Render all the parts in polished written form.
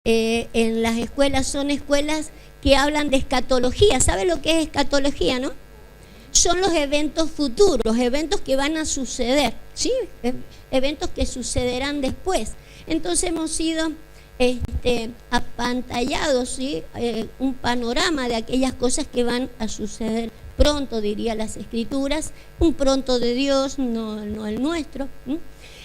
en las escuelas son escuelas que hablan de escatología. ¿Sabe lo que es escatología, no? Son los eventos futuros, eventos que van a suceder, ¿sí? Eventos que sucederán después. Entonces hemos sido apantallados, ¿sí? Un panorama de aquellas cosas que van a suceder pronto, diría las Escrituras, un pronto de Dios, no el nuestro,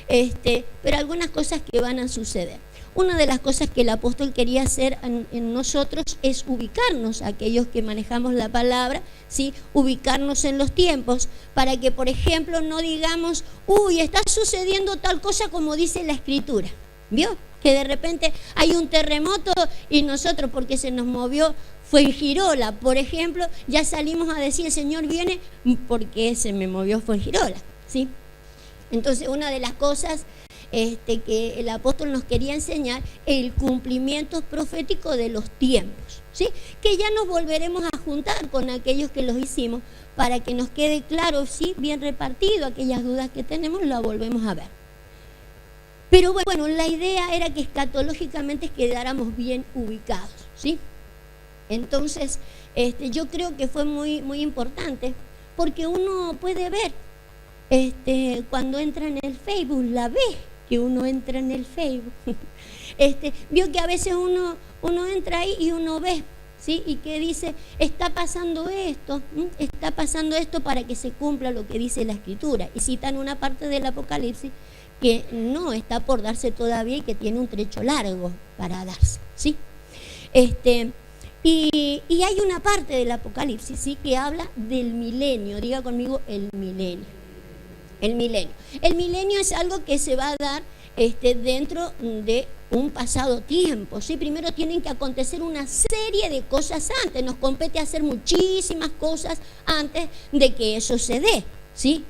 pero algunas cosas que van a suceder. Una de las cosas que el apóstol quería hacer en nosotros es ubicarnos, aquellos que manejamos la palabra, ¿sí? Ubicarnos en los tiempos, para que, por ejemplo, no digamos, uy, está sucediendo tal cosa como dice la Escritura, ¿vio? Que de repente hay un terremoto y nosotros, porque se nos movió Fuengirola, por ejemplo, ya salimos a decir, el Señor viene porque se me movió Fuengirola, ¿sí? Entonces, una de las cosas que el apóstol nos quería enseñar, el cumplimiento profético de los tiempos, ¿sí? Que ya nos volveremos a juntar con aquellos que los hicimos para que nos quede claro, ¿sí? Bien repartido, aquellas dudas que tenemos, la volvemos a ver. Pero bueno, la idea era que escatológicamente quedáramos bien ubicados, ¿sí? Entonces, yo creo que fue muy, muy importante, porque uno puede ver, cuando entra en el Facebook, la ve que uno entra en el Facebook. Vio que a veces uno entra ahí y uno ve, ¿sí? Y que dice, está pasando esto para que se cumpla lo que dice la Escritura. Y citan una parte del Apocalipsis que no está por darse todavía y que tiene un trecho largo para darse, ¿sí? Y hay una parte del Apocalipsis, ¿sí? Que habla del milenio. Diga conmigo, el milenio. El milenio. El milenio es algo que se va a dar dentro de un pasado tiempo, ¿sí? Primero tienen que acontecer una serie de cosas antes. Nos compete hacer muchísimas cosas antes de que eso se dé, ¿sí?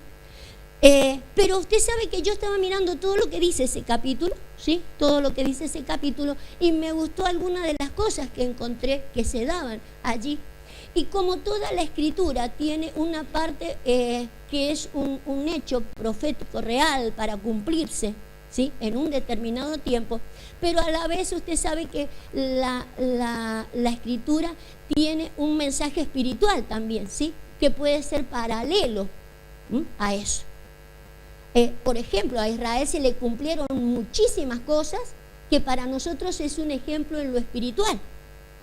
Pero usted sabe que yo estaba mirando todo lo que dice ese capítulo, ¿sí? Todo lo que dice ese capítulo, y me gustó alguna de las cosas que encontré que se daban allí. Y como toda la Escritura tiene una parte que es un hecho profético real para cumplirse, ¿sí? En un determinado tiempo, pero a la vez usted sabe que la Escritura tiene un mensaje espiritual también, ¿sí? Que puede ser paralelo a eso. Por ejemplo, a Israel se le cumplieron muchísimas cosas que para nosotros es un ejemplo en lo espiritual,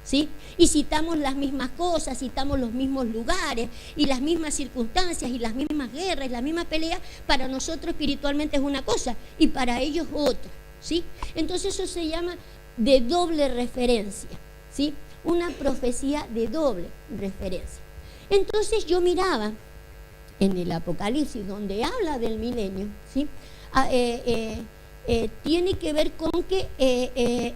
¿sí? Y citamos las mismas cosas, citamos los mismos lugares y las mismas circunstancias y las mismas guerras y las mismas peleas. Para nosotros espiritualmente es una cosa y para ellos otra, ¿sí? Entonces eso se llama de doble referencia, ¿sí? Una profecía de doble referencia. Entonces yo miraba en el Apocalipsis, donde habla del milenio, ¿sí? Tiene que ver con que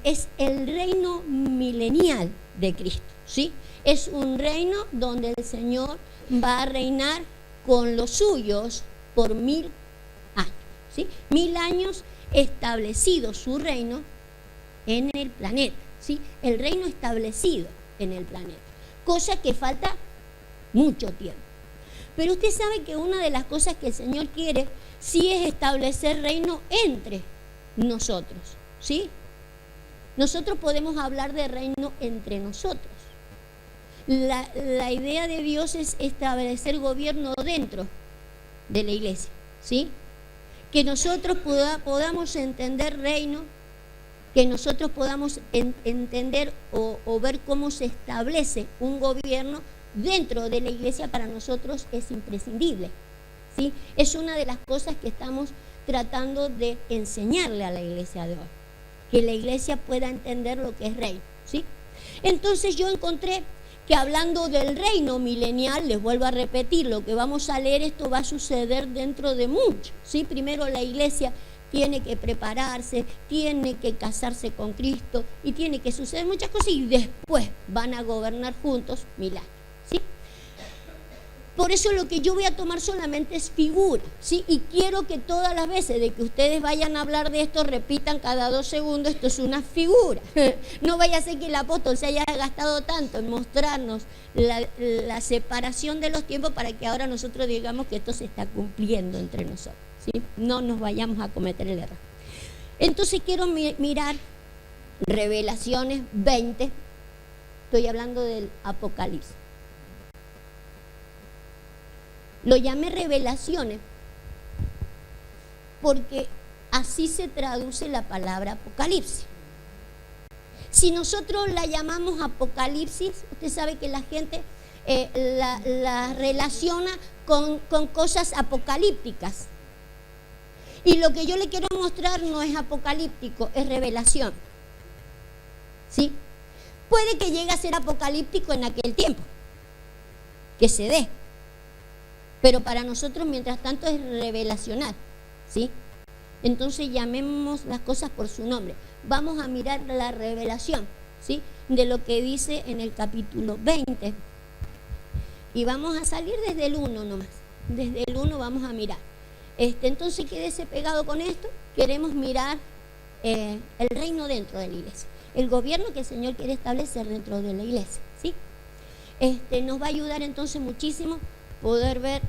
es el reino milenial de Cristo, ¿sí? Es un reino donde el Señor va a reinar con los suyos por 1000 años, ¿sí? 1000 años establecido su reino en el planeta, ¿sí? El reino establecido en el planeta, cosa que falta mucho tiempo. Pero usted sabe que una de las cosas que el Señor quiere sí es establecer reino entre nosotros, ¿sí? Nosotros podemos hablar de reino entre nosotros. La idea de Dios es establecer gobierno dentro de la iglesia, ¿sí? Que nosotros podamos entender reino, que nosotros podamos entender o ver cómo se establece un gobierno dentro de la iglesia. Para nosotros es imprescindible, ¿sí? Es una de las cosas que estamos tratando de enseñarle a la iglesia de hoy, que la iglesia pueda entender lo que es reino, ¿sí? Entonces yo encontré que hablando del reino milenial, les vuelvo a repetir, lo que vamos a leer, esto va a suceder dentro de mucho, ¿sí? Primero la iglesia tiene que prepararse, tiene que casarse con Cristo y tiene que suceder muchas cosas y después van a gobernar juntos 1000 años, ¿sí? Por eso lo que yo voy a tomar solamente es figura, ¿sí? Y quiero que todas las veces de que ustedes vayan a hablar de esto, repitan cada 2 segundos, esto es una figura. No vaya a ser que el apóstol se haya gastado tanto en mostrarnos la separación de los tiempos para que ahora nosotros digamos que esto se está cumpliendo entre nosotros, ¿sí? No nos vayamos a cometer el error. Entonces quiero mirar Revelaciones 20, estoy hablando del Apocalipsis. Lo llamé revelaciones porque así se traduce la palabra Apocalipsis. Si nosotros la llamamos Apocalipsis, usted sabe que la gente la relaciona con cosas apocalípticas. Y lo que yo le quiero mostrar no es apocalíptico, es revelación. ¿Sí? Puede que llegue a ser apocalíptico en aquel tiempo, que se dé. Pero para nosotros, mientras tanto, es revelacional. ¿Sí? Entonces llamemos las cosas por su nombre. Vamos a mirar la revelación, ¿sí?, de lo que dice en el capítulo 20. Y vamos a salir desde el 1 nomás. Desde el 1 vamos a mirar. Entonces quédese pegado con esto. Queremos mirar el reino dentro de la iglesia. El gobierno que el Señor quiere establecer dentro de la iglesia, ¿sí? Nos va a ayudar entonces muchísimo poder ver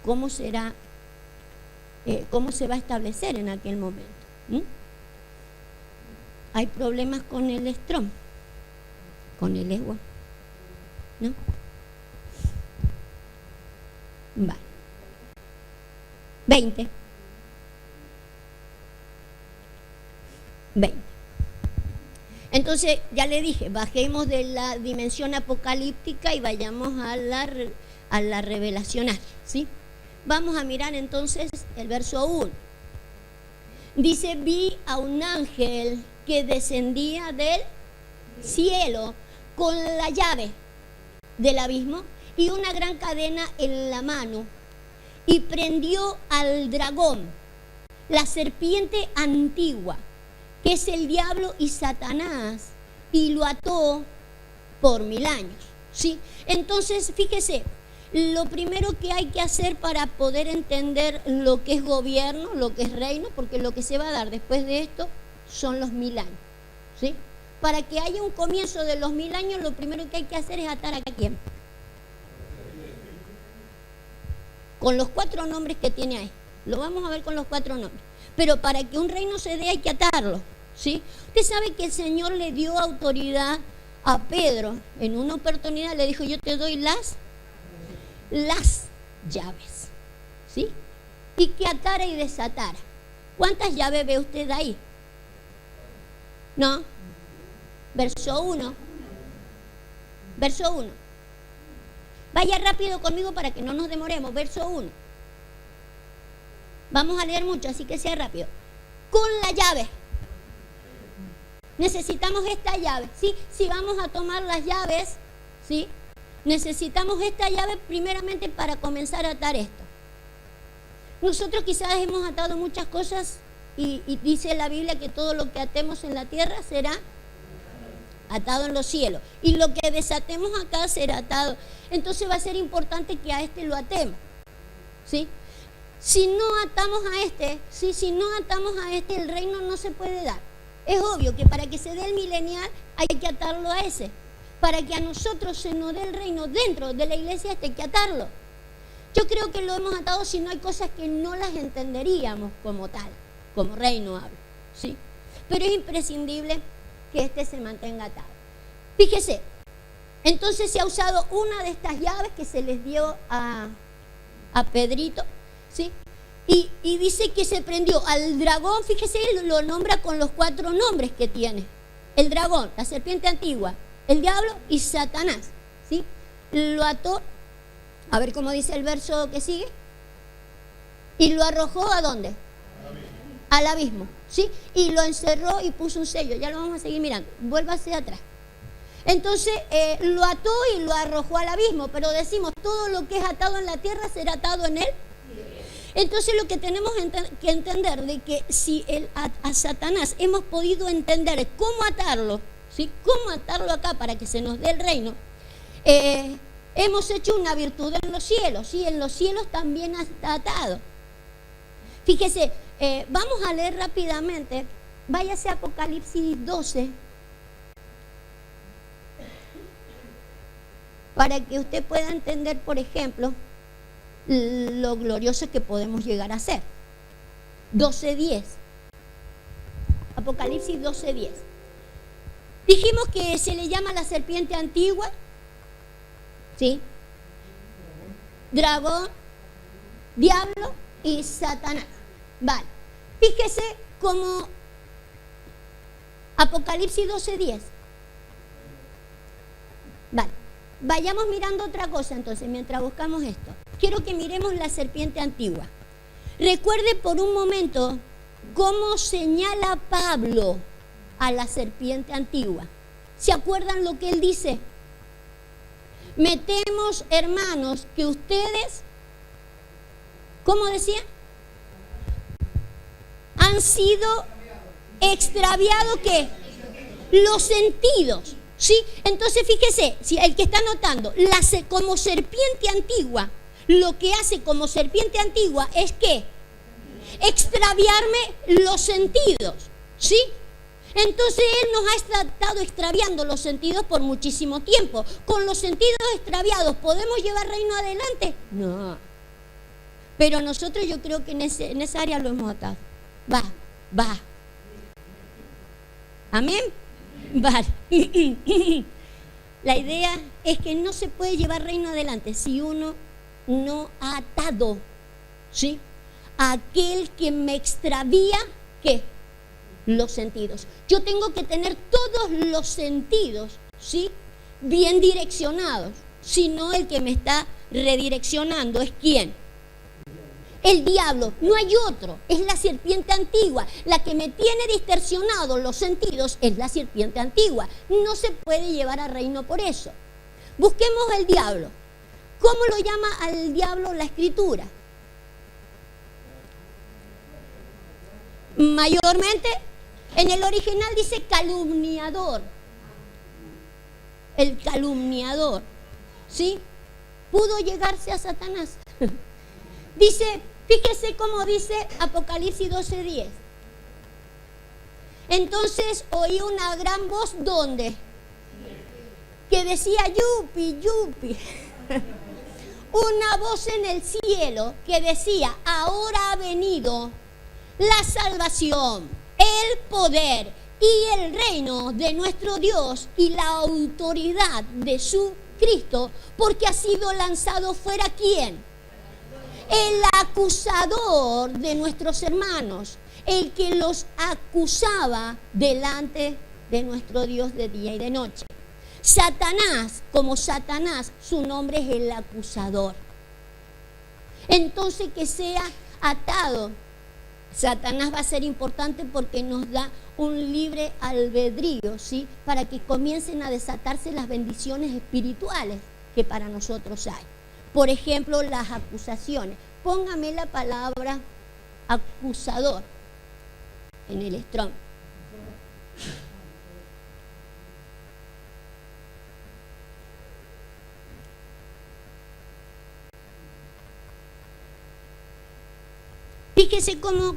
cómo será, cómo se va a establecer en aquel momento. Hay problemas con el estrón, con el ego, ¿no? Vale. 20. Entonces, ya le dije, bajemos de la dimensión apocalíptica y vayamos a la revelacional, ¿sí? Vamos a mirar entonces el verso 1. Dice, vi a un ángel que descendía del cielo con la llave del abismo y una gran cadena en la mano, y prendió al dragón, la serpiente antigua, que es el diablo y Satanás, y lo ató por 1000 años. ¿Sí? Entonces, fíjese, lo primero que hay que hacer para poder entender lo que es gobierno, lo que es reino, porque lo que se va a dar después de esto son los 1000 años. ¿Sí? Para que haya un comienzo de los 1000 años, lo primero que hay que hacer es atar a quién. Con los 4 nombres que tiene ahí. Lo vamos a ver con los 4 nombres. Pero para que un reino se dé hay que atarlo. ¿Sí? Usted sabe que el Señor le dio autoridad a Pedro. En una oportunidad le dijo, yo te doy las llaves. ¿Sí? Y que atara y desatara. ¿Cuántas llaves ve usted ahí? ¿No? Verso 1. Verso 1. Vaya rápido conmigo para que no nos demoremos. Verso 1. Vamos a leer mucho, así que sea rápido. Con la llave. Necesitamos esta llave, ¿sí? Si vamos a tomar las llaves, ¿sí?, necesitamos esta llave primeramente para comenzar a atar esto. Nosotros quizás hemos atado muchas cosas y dice la Biblia que todo lo que atemos en la tierra será atado en los cielos, y lo que desatemos acá será atado. Entonces va a ser importante que a este lo atemos, ¿sí? Si no atamos a este, ¿sí?, si no atamos a este, el reino no se puede dar. Es obvio que para que se dé el milenial hay que atarlo a ese. Para que a nosotros se nos dé el reino dentro de la iglesia, hay que atarlo. Yo creo que lo hemos atado, si no hay cosas que no las entenderíamos como tal, como reino hablo, ¿sí? Pero es imprescindible que este se mantenga atado. Fíjese, entonces se ha usado una de estas llaves que se les dio a Pedrito, ¿sí? Y dice que se prendió al dragón. Fíjese, lo nombra con los 4 nombres que tiene. El dragón, la serpiente antigua, el diablo y Satanás, ¿sí? Lo ató, a ver cómo dice el verso que sigue, y lo arrojó ¿a dónde? Al abismo, ¿sí? Y lo encerró y puso un sello. Ya lo vamos a seguir mirando. Vuélvase atrás. Entonces lo ató y lo arrojó al abismo. Pero decimos, todo lo que es atado en la tierra será atado en él. Entonces lo que tenemos que entender de que si a Satanás hemos podido entender cómo atarlo, ¿sí?, cómo atarlo acá para que se nos dé el reino, hemos hecho una virtud en los cielos, ¿sí? En los cielos también está atado. Fíjese, vamos a leer rápidamente, váyase a Apocalipsis 12, para que usted pueda entender, por ejemplo, lo glorioso que podemos llegar a ser. 12:10. Apocalipsis 12:10. Dijimos que se le llama la serpiente antigua, ¿sí? Dragón, diablo y Satanás. Vale. Fíjese como Apocalipsis 12:10. Vale. Vayamos mirando otra cosa entonces mientras buscamos esto. Quiero que miremos la serpiente antigua. Recuerde por un momento cómo señala Pablo a la serpiente antigua. ¿Se acuerdan lo que él dice? Me temo, hermanos, que ustedes, ¿cómo decía? Han sido extraviados, ¿qué? Los sentidos, ¿sí? Entonces fíjese, si el que está notando, como serpiente antigua, lo que hace como serpiente antigua es que extraviarme los sentidos, ¿sí? Entonces él nos ha estado extraviando los sentidos por muchísimo tiempo. ¿Con los sentidos extraviados podemos llevar reino adelante? No. Pero nosotros yo creo que en esa área lo hemos atado. Va. Amén. Vale. La idea es que no se puede llevar reino adelante si uno no ha atado, ¿sí? Aquel que me extravía, ¿qué? Los sentidos. Yo tengo que tener todos los sentidos, ¿sí? Bien direccionados. Si no, el que me está redireccionando es ¿quién? El diablo. No hay otro. Es la serpiente antigua. La que me tiene distorsionados los sentidos es la serpiente antigua. No se puede llevar a reino por eso. Busquemos el diablo. ¿Cómo lo llama al diablo la Escritura? Mayormente, en el original dice calumniador. El calumniador, ¿sí? Pudo llegarse a Satanás. Dice, fíjese cómo dice Apocalipsis 12:10. Entonces oí una gran voz, ¿dónde? Que decía, yupi, yupi. Una voz en el cielo que decía, ahora ha venido la salvación, el poder y el reino de nuestro Dios y la autoridad de su Cristo, porque ha sido lanzado fuera ¿quién? El acusador de nuestros hermanos, el que los acusaba delante de nuestro Dios de día y de noche. Satanás, como Satanás, su nombre es el acusador. Entonces que sea atado. Satanás va a ser importante porque nos da un libre albedrío, ¿sí? Para que comiencen a desatarse las bendiciones espirituales que para nosotros hay. Por ejemplo, las acusaciones. Póngame la palabra acusador en el Strong. Fíjese cómo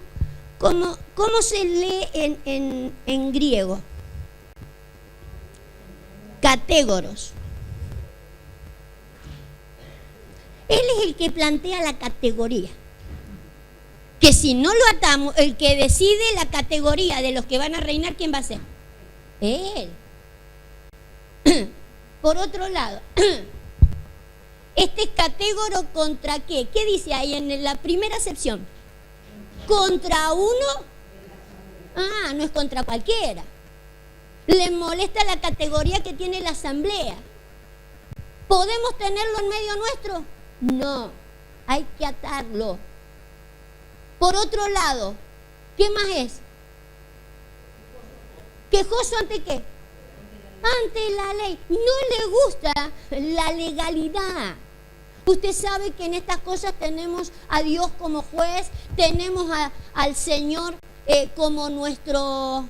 se lee en griego. Catégoros. Él es el que plantea la categoría. Que si no lo atamos, el que decide la categoría de los que van a reinar, ¿quién va a ser? Él. Por otro lado, este categoro contra qué? ¿Qué dice ahí en la primera acepción? Contra uno. No es contra cualquiera. Le molesta la categoría que tiene la asamblea. ¿Podemos tenerlo en medio nuestro? No, hay que atarlo. Por otro lado, ¿qué más es? ¿Quejoso ante qué? Ante la ley. No le gusta la legalidad. Usted sabe que en estas cosas tenemos a Dios como juez, tenemos al Señor como nuestro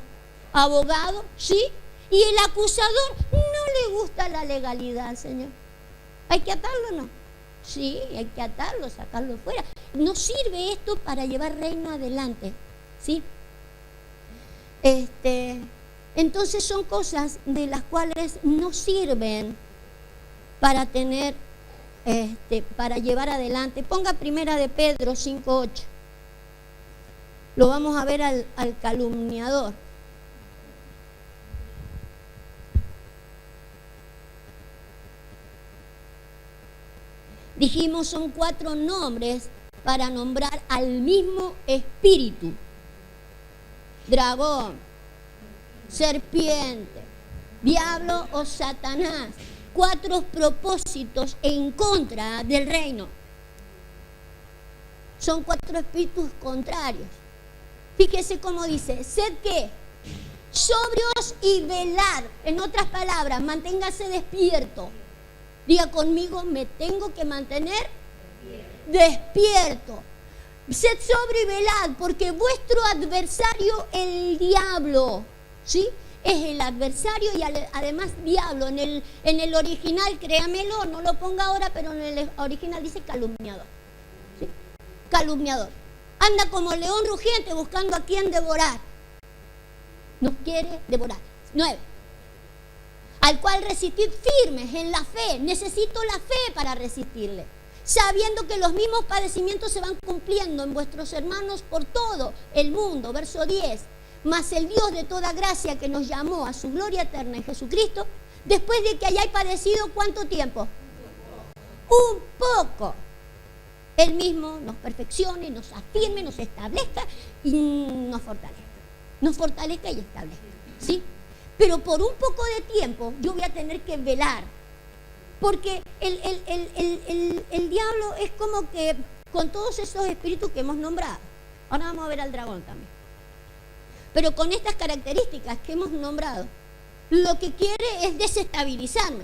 abogado, ¿sí? Y el acusador no le gusta la legalidad, Señor. ¿Hay que atarlo o no? Sí, hay que atarlo, sacarlo fuera. No sirve esto para llevar reino adelante, ¿sí? Entonces son cosas de las cuales no sirven para tener, para llevar adelante. Ponga primera de Pedro 5:8. Lo vamos a ver al calumniador. Dijimos, son 4 nombres para nombrar al mismo espíritu. Dragón, serpiente, diablo o Satanás. 4 propósitos en contra del reino. Son 4 espíritus contrarios. Fíjese cómo dice, sed ¿qué? Sobrios y velar. En otras palabras, manténgase despierto. Diga conmigo, me tengo que mantener despierto. Sed sobrio y velad, porque vuestro adversario, el diablo, ¿sí? Es el adversario y además diablo. En el original, créamelo, no lo ponga ahora, pero en el original dice calumniador. ¿Sí? Calumniador. Anda como león rugiente buscando a quien devorar. Nos quiere devorar. 9. Al cual resistid firmes en la fe. Necesito la fe para resistirle. Sabiendo que los mismos padecimientos se van cumpliendo en vuestros hermanos por todo el mundo. Verso 10. Mas el Dios de toda gracia que nos llamó a su gloria eterna en Jesucristo, después de que hayáis padecido, ¿cuánto tiempo? Un poco. Él mismo nos perfeccione, nos afirme, nos establezca y nos fortalezca. Nos fortalezca y establezca, ¿sí? Pero por un poco de tiempo yo voy a tener que velar. Porque el diablo es como que con todos esos espíritus que hemos nombrado. Ahora vamos a ver al dragón también. Pero con estas características que hemos nombrado, lo que quiere es desestabilizarme.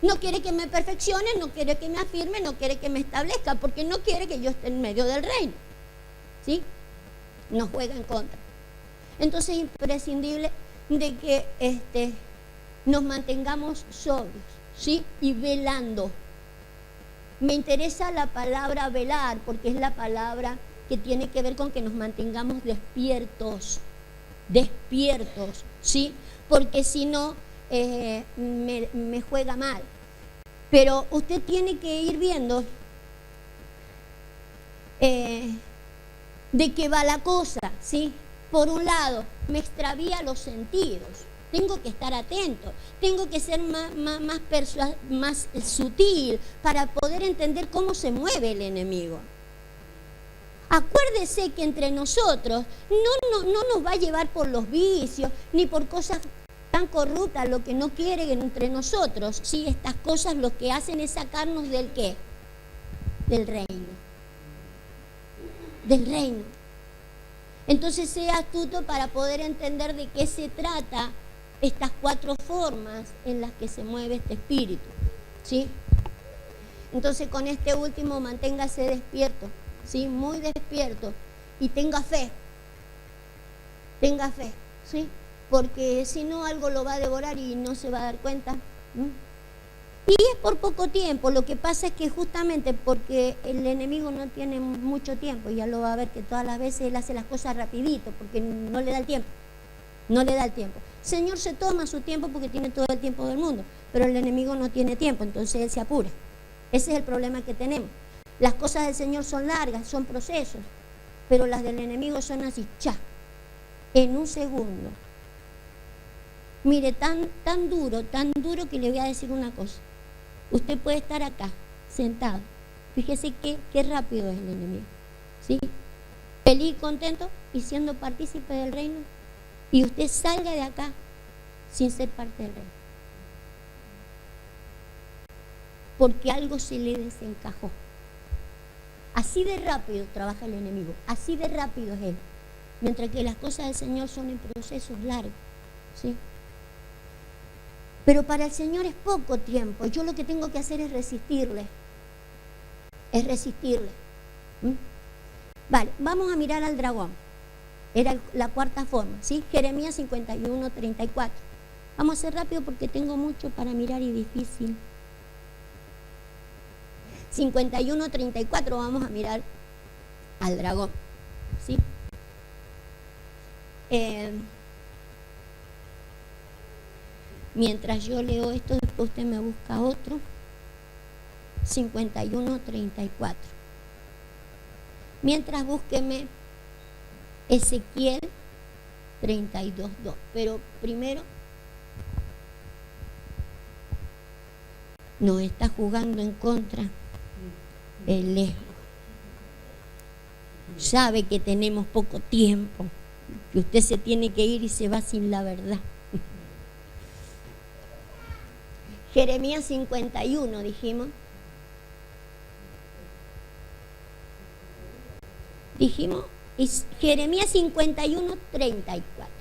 No quiere que me perfeccione, no quiere que me afirme, no quiere que me establezca, porque no quiere que yo esté en medio del reino. ¿Sí? Nos juega en contra. Entonces es imprescindible de que nos mantengamos sobrios, ¿sí? Y velando. Me interesa la palabra velar, porque es la palabra que tiene que ver con que nos mantengamos despiertos. Despiertos, ¿sí? Porque si no, me juega mal. Pero usted tiene que ir viendo de qué va la cosa, ¿sí? Por un lado, me extravía los sentidos. Tengo que estar atento, tengo que ser más sutil para poder entender cómo se mueve el enemigo. Acuérdese que entre nosotros no nos va a llevar por los vicios ni por cosas tan corruptas, lo que no quiere entre nosotros. Sí, estas cosas lo que hacen es sacarnos del ¿qué? Del reino. Del reino. Entonces sea astuto para poder entender de qué se trata estas 4 formas en las que se mueve este espíritu. ¿Sí? Entonces con este último manténgase despierto. ¿Sí? Muy despierto y tenga fe, ¿sí? Porque si no algo lo va a devorar y no se va a dar cuenta. Y es por poco tiempo. Lo que pasa es que justamente porque el enemigo no tiene mucho tiempo, ya lo va a ver que todas las veces él hace las cosas rapidito porque no le da el tiempo, no le da el tiempo. El Señor se toma su tiempo porque tiene todo el tiempo del mundo, pero el enemigo no tiene tiempo, entonces él se apura. Ese es el problema que tenemos. Las cosas del Señor son largas, son procesos, pero las del enemigo son así, en un segundo. Mire, tan duro que le voy a decir una cosa. Usted puede estar acá, sentado. Fíjese qué rápido es el enemigo, ¿sí? Feliz, contento y siendo partícipe del reino. Y usted salga de acá sin ser parte del reino. Porque algo se le desencajó. Así de rápido trabaja el enemigo, así de rápido es él. Mientras que las cosas del Señor son en procesos largos, ¿sí? Pero para el Señor es poco tiempo. Yo lo que tengo que hacer es resistirle. Es resistirle. Vale, vamos a mirar al dragón. Era la 4ª forma, ¿sí? Jeremías 51:34. Vamos a ser rápido porque tengo mucho para mirar y difícil. 51:34, vamos a mirar al dragón, ¿sí? Mientras yo leo esto, después usted me busca otro. 51:34. Mientras búsqueme Ezequiel 32:2. Pero primero nos está jugando en contra El ego. Sabe que tenemos poco tiempo, que usted se tiene que ir y se va sin la verdad. Jeremías 51, dijimos. Jeremías 51, 34.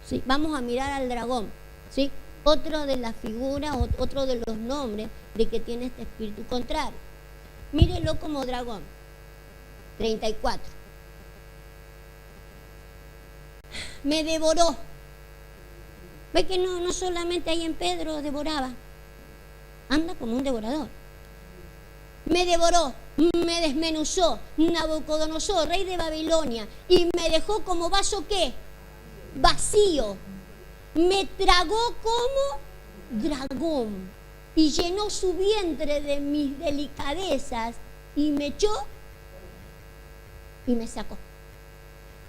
¿Sí? Vamos a mirar al dragón. ¿Sí? Otro de las figuras, otro de los nombres de que tiene este espíritu contrario. Mírelo como dragón. 34. Me devoró. ¿Ve que no solamente ahí en Pedro devoraba? Anda como un devorador. Me devoró, me desmenuzó, Nabucodonosor, rey de Babilonia, y me dejó como vaso, ¿qué? Vacío. Me tragó como dragón y llenó su vientre de mis delicadezas y me echó y me sacó.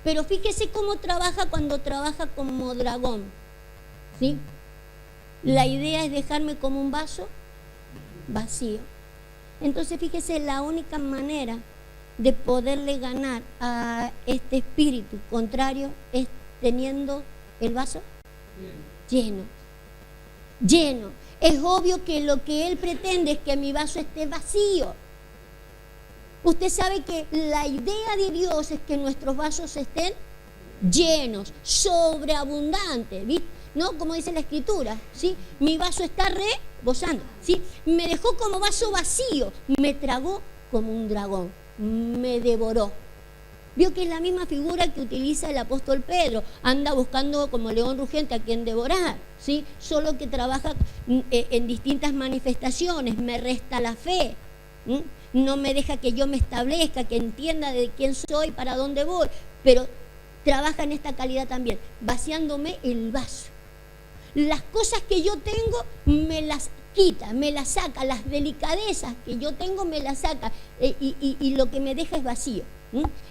Pero fíjese cómo trabaja cuando trabaja como dragón, ¿sí? La idea es dejarme como un vaso vacío. Entonces fíjese, la única manera de poderle ganar a este espíritu contrario es teniendo el vaso lleno. Lleno. Es obvio que lo que él pretende es que mi vaso esté vacío. Usted sabe que la idea de Dios es que nuestros vasos estén llenos, sobreabundantes, ¿viste? ¿No? Como dice la Escritura, ¿sí? Mi vaso está rebosando, ¿sí? Me dejó como vaso vacío, me tragó como un dragón, me devoró. Vio que es la misma figura que utiliza el apóstol Pedro, anda buscando como león rugiente a quien devorar, ¿sí? Solo que trabaja en distintas manifestaciones, me resta la fe, ¿sí? No me deja que yo me establezca, que entienda de quién soy, para dónde voy, pero trabaja en esta calidad también, vaciándome el vaso. Las cosas que yo tengo me las quita, me las saca, las delicadezas que yo tengo me las saca, y lo que me deja es vacío.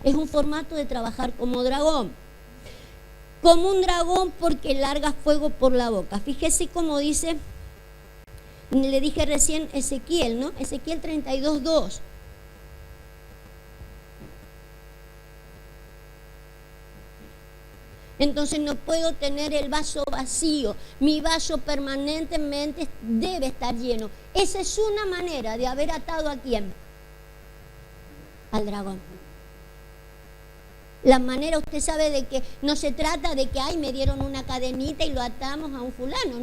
Es un formato de trabajar como dragón. Como un dragón porque larga fuego por la boca. Fíjese cómo dice, le dije recién Ezequiel, ¿no? Ezequiel 32:2. Entonces no puedo tener el vaso vacío. Mi vaso permanentemente debe estar lleno. Esa es una manera de haber atado a quién. Al dragón. La manera, usted sabe, de que no se trata de que, ay, me dieron una cadenita y lo atamos a un fulano.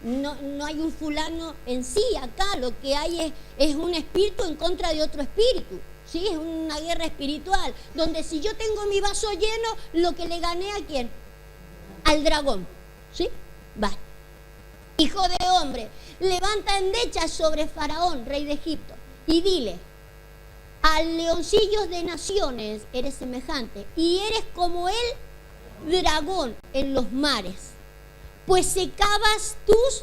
No hay un fulano en sí acá. Lo que hay es un espíritu en contra de otro espíritu. ¿Sí? Es una guerra espiritual, donde si yo tengo mi vaso lleno, lo que le gané a quién, al dragón, ¿sí? Va. Hijo de hombre, levanta endechas sobre Faraón, rey de Egipto, y dile, a leoncillos de naciones eres semejante, y eres como el dragón en los mares, pues secabas tus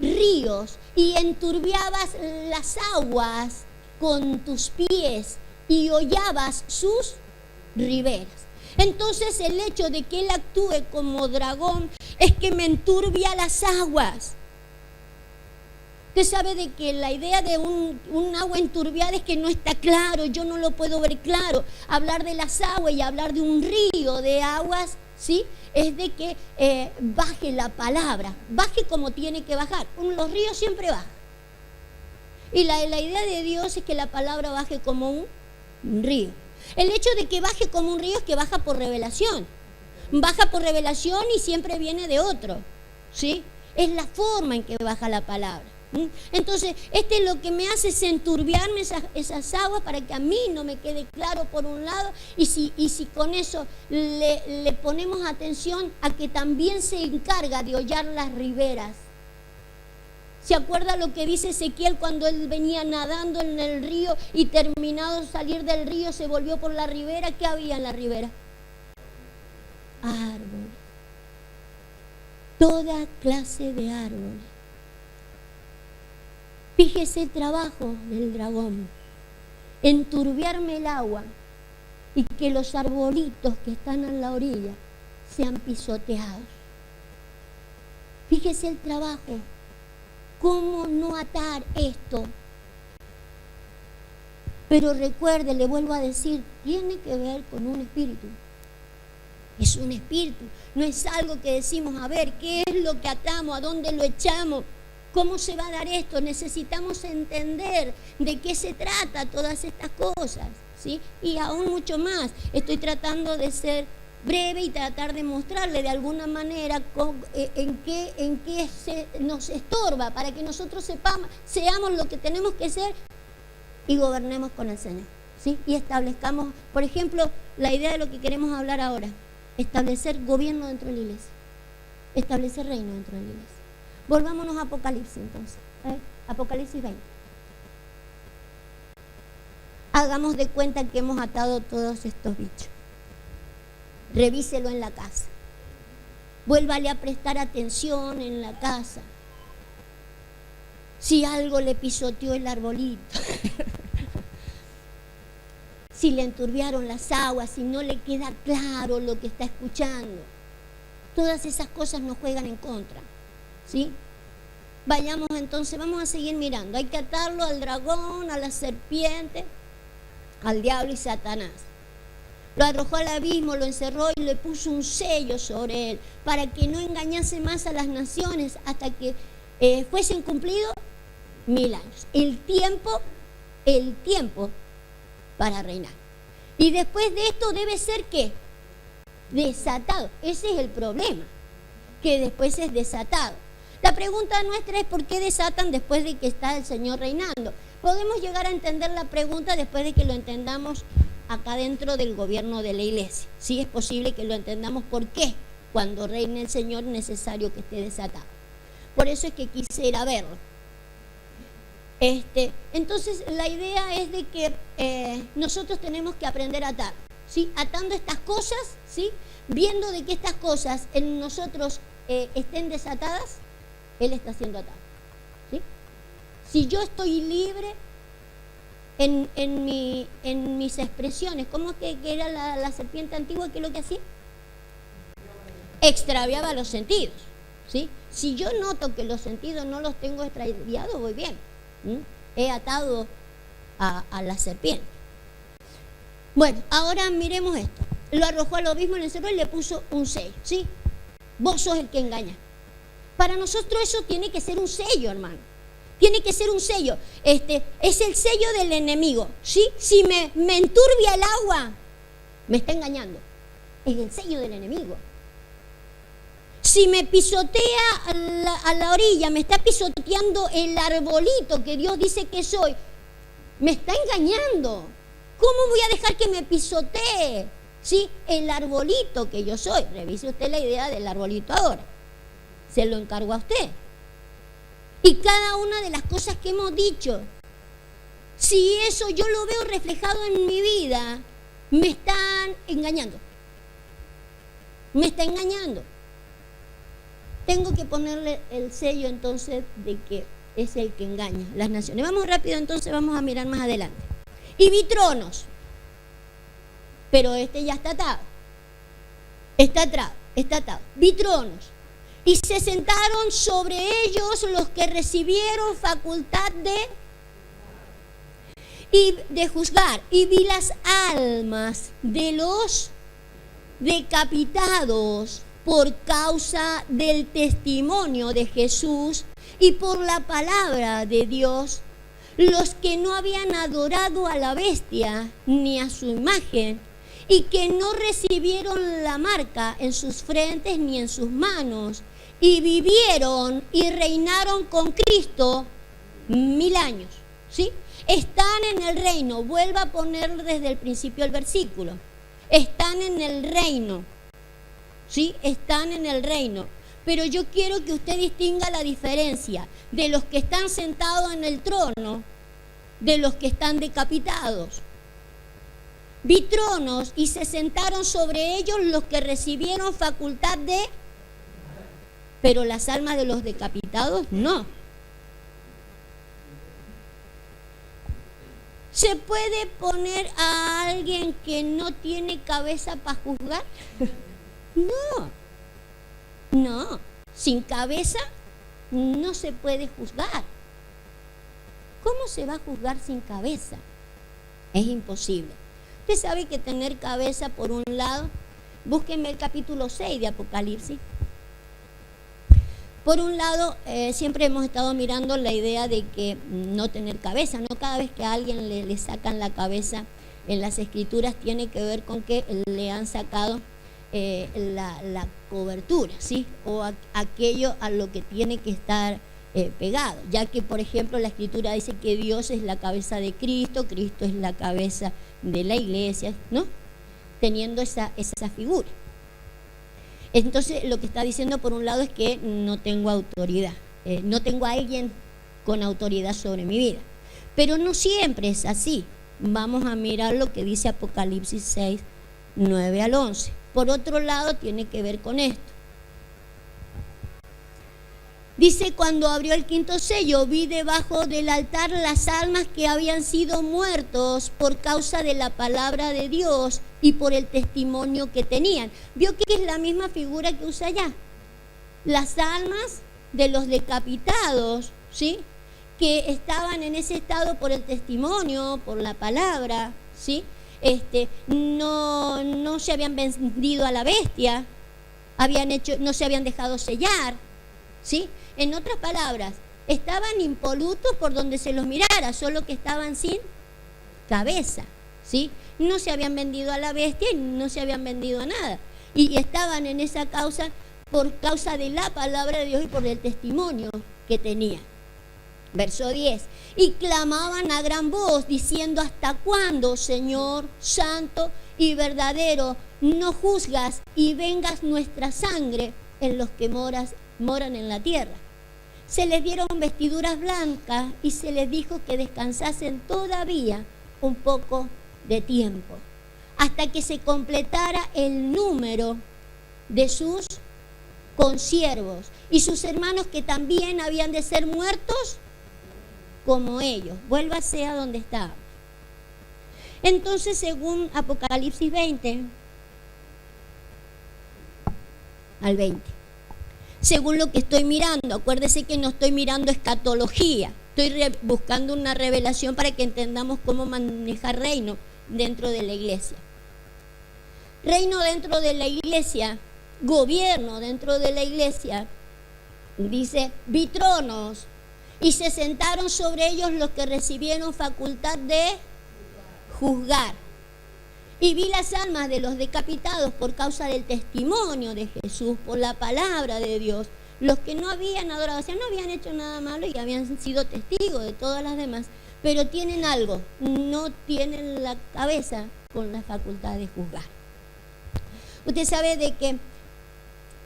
ríos y enturbiabas las aguas con tus pies y hollabas sus riberas. Entonces el hecho de que él actúe como dragón es que me enturbia las aguas. Usted sabe de que la idea de un agua enturbiada es que no está claro, yo no lo puedo ver claro. Hablar de las aguas y hablar de un río de aguas, ¿sí? Es de que baje la palabra, baje como tiene que bajar. Los ríos siempre bajan. Y la idea de Dios es que la palabra baje como un río. El hecho de que baje como un río es que baja por revelación. Baja por revelación y siempre viene de otro, ¿sí? Es la forma en que baja la palabra. Entonces, lo que me hace es enturbiarme esas aguas para que a mí no me quede claro por un lado, y si con eso le ponemos atención a que también se encarga de hollar las riberas. ¿Se acuerda lo que dice Ezequiel cuando él venía nadando en el río y terminado de salir del río se volvió por la ribera? ¿Qué había en la ribera? Árboles. Toda clase de árboles. Fíjese el trabajo del dragón. Enturbiarme el agua y que los arbolitos que están en la orilla sean pisoteados. Fíjese el trabajo. ¿Cómo no atar esto? Pero recuerde, le vuelvo a decir, tiene que ver con un espíritu. Es un espíritu, no es algo que decimos, a ver, ¿qué es lo que atamos? ¿A dónde lo echamos? ¿Cómo se va a dar esto? Necesitamos entender de qué se trata todas estas cosas, ¿sí? Y aún mucho más. Estoy tratando de ser breve y tratar de mostrarle de alguna manera en qué nos estorba para que nosotros seamos lo que tenemos que ser y gobernemos con el Señor, ¿sí? Y establezcamos, por ejemplo, la idea de lo que queremos hablar ahora, establecer gobierno dentro de la iglesia, establecer reino dentro de la iglesia. Volvámonos a Apocalipsis entonces, Apocalipsis 20. Hagamos de cuenta que hemos atado todos estos bichos. Revíselo en la casa. Vuélvale a prestar atención en la casa. Si algo le pisoteó el arbolito, si le enturbiaron las aguas, si no le queda claro lo que está escuchando, todas esas cosas nos juegan en contra, ¿sí? Vayamos entonces, vamos a seguir mirando. Hay que atarlo al dragón, a la serpiente, al diablo y Satanás. Lo arrojó al abismo, lo encerró y le puso un sello sobre él para que no engañase más a las naciones hasta que fuesen cumplidos 1000 años. El tiempo para reinar. Y después de esto debe ser ¿qué? Desatado. Ese es el problema, que después es desatado. La pregunta nuestra es ¿por qué desatan después de que está el Señor reinando? Podemos llegar a entender la pregunta después de que lo entendamos acá dentro del gobierno de la iglesia. Sí, es posible que lo entendamos por qué cuando reine el Señor es necesario que esté desatado. Por eso es que quisiera verlo. Entonces la idea es de que nosotros tenemos que aprender a atar, ¿sí? Atando estas cosas, ¿sí? Viendo de que estas cosas en nosotros estén desatadas, Él está siendo atado, ¿sí? Si yo estoy libre en mis expresiones, ¿cómo es que era la serpiente antigua? ¿Qué es lo que hacía? Extraviaba los sentidos, ¿sí? Si yo noto que los sentidos no los tengo extraviados, voy bien. He atado a la serpiente. Bueno, ahora miremos esto. Lo arrojó al abismo, lo encerró y le puso un sello, ¿sí? Vos sos el que engaña. Para nosotros eso tiene que ser un sello, hermano. Tiene que ser un sello. Es el sello del enemigo, ¿sí? Si me enturbia el agua, me está engañando. Es el sello del enemigo. Si me pisotea a la orilla, me está pisoteando el arbolito que Dios dice que soy, me está engañando. ¿Cómo voy a dejar que me pisotee? ¿Sí? El arbolito que yo soy. Revise usted la idea del arbolito ahora. Se lo encargo a usted. Y cada una de las cosas que hemos dicho, si eso yo lo veo reflejado en mi vida, me están engañando. Me está engañando. Tengo que ponerle el sello entonces de que es el que engaña las naciones. Vamos rápido entonces, vamos a mirar más adelante. Y vi tronos, pero ya está atado. Está atado. Vi tronos. Y se sentaron sobre ellos los que recibieron facultad de juzgar. Y vi las almas de los decapitados por causa del testimonio de Jesús y por la palabra de Dios, los que no habían adorado a la bestia ni a su imagen, y que no recibieron la marca en sus frentes ni en sus manos, y vivieron y reinaron con Cristo 1000 años, ¿sí? Están en el reino. Vuelva a poner desde el principio el versículo. Están en el reino, ¿sí? Están en el reino. Pero yo quiero que usted distinga la diferencia de los que están sentados en el trono de los que están decapitados. Vi tronos y se sentaron sobre ellos los que recibieron facultad de... Pero las almas de los decapitados no. ¿Se puede poner a alguien que no tiene cabeza para juzgar? No, sin cabeza no se puede juzgar. ¿Cómo se va a juzgar sin cabeza? Es imposible. Usted sabe que tener cabeza por un lado, búsquenme el capítulo 6 de Apocalipsis. Por un lado, siempre hemos estado mirando la idea de que no tener cabeza, ¿no? Cada vez que a alguien le sacan la cabeza en las escrituras tiene que ver con que le han sacado la cobertura, ¿sí? O aquello a lo que tiene que estar pegado, ya que por ejemplo la escritura dice que Dios es la cabeza de Cristo, Cristo es la cabeza de la iglesia, ¿no? Teniendo esa figura. Entonces lo que está diciendo por un lado es que no tengo autoridad, no tengo a alguien con autoridad sobre mi vida, pero no siempre es así. Vamos a mirar lo que dice Apocalipsis 6, 9 al 11. Por otro lado tiene que ver con esto. Dice: cuando abrió el quinto sello, vi debajo del altar las almas que habían sido muertos por causa de la palabra de Dios y por el testimonio que tenían. ¿Vio que es la misma figura que usa allá? Las almas de los decapitados, ¿sí? Que estaban en ese estado por el testimonio, por la palabra, ¿sí? No se habían vendido a la bestia, no se habían dejado sellar, ¿sí? En otras palabras, estaban impolutos por donde se los mirara, solo que estaban sin cabeza, ¿sí? No se habían vendido a la bestia y no se habían vendido a nada. Y estaban en esa causa por causa de la palabra de Dios y por el testimonio que tenían. Verso 10. Y clamaban a gran voz diciendo: ¿hasta cuándo, Señor santo y verdadero, no juzgas y vengas nuestra sangre en los que moran en la tierra? Se les dieron vestiduras blancas y se les dijo que descansasen todavía un poco de tiempo, hasta que se completara el número de sus consiervos y sus hermanos, que también habían de ser muertos como ellos. Vuélvase a donde estaba. Entonces, según Apocalipsis 20 al 20, según lo que estoy mirando, acuérdese que no estoy mirando escatología, estoy buscando una revelación para que entendamos cómo manejar reino dentro de la iglesia. Reino dentro de la iglesia, gobierno dentro de la iglesia. Dice: vi tronos y se sentaron sobre ellos los que recibieron facultad de juzgar. Y vi las almas de los decapitados por causa del testimonio de Jesús, por la palabra de Dios, los que no habían adorado, o sea, no habían hecho nada malo y habían sido testigos de todas las demás, pero tienen algo, no tienen la cabeza con la facultad de juzgar. Usted sabe de que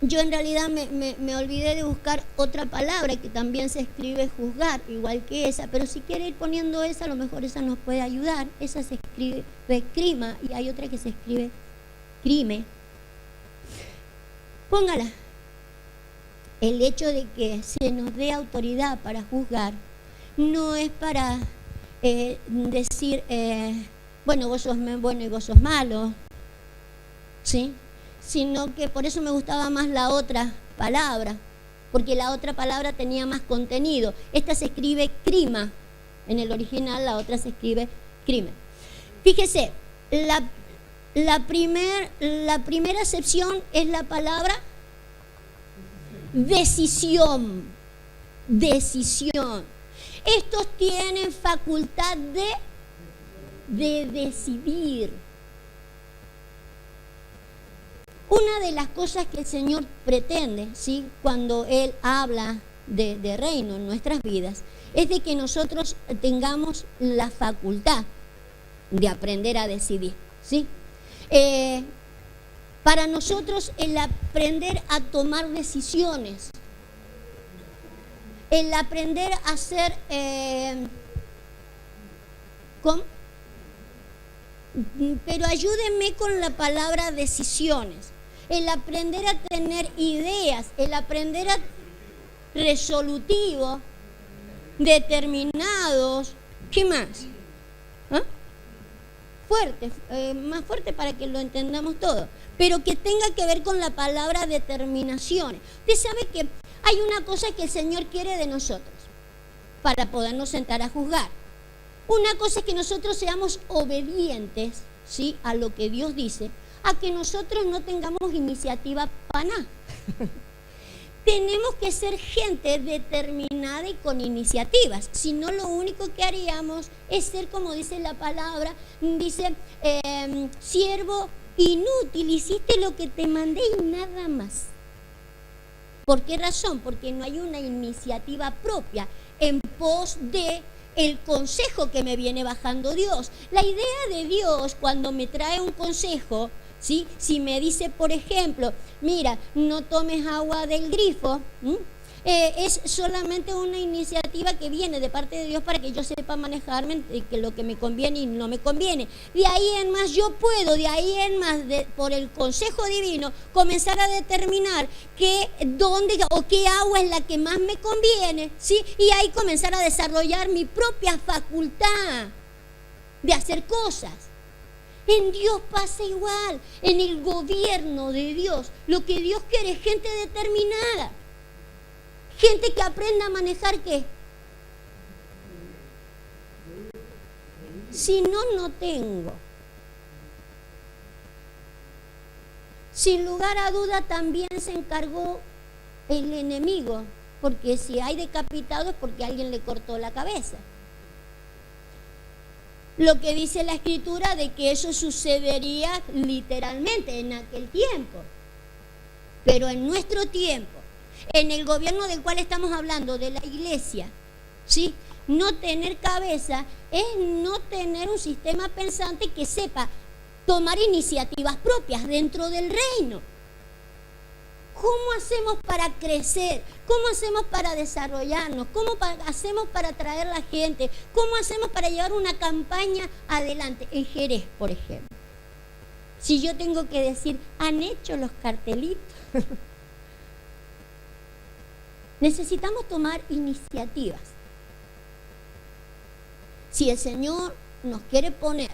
yo en realidad me olvidé de buscar otra palabra que también se escribe juzgar, igual que esa, pero si quiere ir poniendo esa, a lo mejor esa nos puede ayudar. Esa se escribe crima y hay otra que se escribe crime. Póngala. El hecho de que se nos dé autoridad para juzgar no es para decir, bueno, vos sos bueno y vos sos malo, ¿sí? Sino que por eso me gustaba más la otra palabra, porque la otra palabra tenía más contenido. Esta se escribe crima en el original, la otra se escribe crimen. Fíjese, la primera acepción es la palabra decisión. Decisión. Estos tienen facultad de decidir. Una de las cosas que el Señor pretende, ¿sí?, cuando Él habla de reino en nuestras vidas, es de que nosotros tengamos la facultad de aprender a decidir, ¿sí? Para nosotros el aprender a tomar decisiones, el aprender a hacer, pero ayúdenme con la palabra decisiones. El aprender a tener ideas, el aprender a resolutivo, determinados, ¿qué más? ¿Ah? Fuerte, más fuerte para que lo entendamos todo, pero que tenga que ver con la palabra determinaciones. Usted sabe que hay una cosa que el Señor quiere de nosotros para podernos sentar a juzgar. Una cosa es que nosotros seamos obedientes, ¿sí?, a lo que Dios dice, a que nosotros no tengamos iniciativa para nada. Tenemos que ser gente determinada y con iniciativas. Si no, lo único que haríamos es ser, como dice la palabra, dice, siervo inútil, hiciste lo que te mandé y nada más. ¿Por qué razón? Porque no hay una iniciativa propia en pos de el consejo que me viene bajando Dios. La idea de Dios cuando me trae un consejo, ¿sí?, si me dice, por ejemplo, mira, no tomes agua del grifo, es solamente una iniciativa que viene de parte de Dios para que yo sepa manejarme, que lo que me conviene y no me conviene. De ahí en más yo puedo, de ahí en más, por el consejo divino, comenzar a determinar dónde o qué agua es la que más me conviene, ¿sí? Y ahí comenzar a desarrollar mi propia facultad de hacer cosas. En Dios pasa igual, en el gobierno de Dios. Lo que Dios quiere es gente determinada. Gente que aprenda a manejar ¿qué? Si no, no tengo. Sin lugar a duda también se encargó el enemigo, porque si hay decapitado es porque alguien le cortó la cabeza. Lo que dice la Escritura de que eso sucedería literalmente en aquel tiempo. Pero en nuestro tiempo, en el gobierno del cual estamos hablando, de la iglesia, ¿sí?, no tener cabeza es no tener un sistema pensante que sepa tomar iniciativas propias dentro del reino. ¿Cómo hacemos para crecer? ¿Cómo hacemos para desarrollarnos? ¿Cómo hacemos para atraer a la gente? ¿Cómo hacemos para llevar una campaña adelante? En Jerez, por ejemplo. Si yo tengo que decir, ¿han hecho los cartelitos? Necesitamos tomar iniciativas. Si el Señor nos quiere poner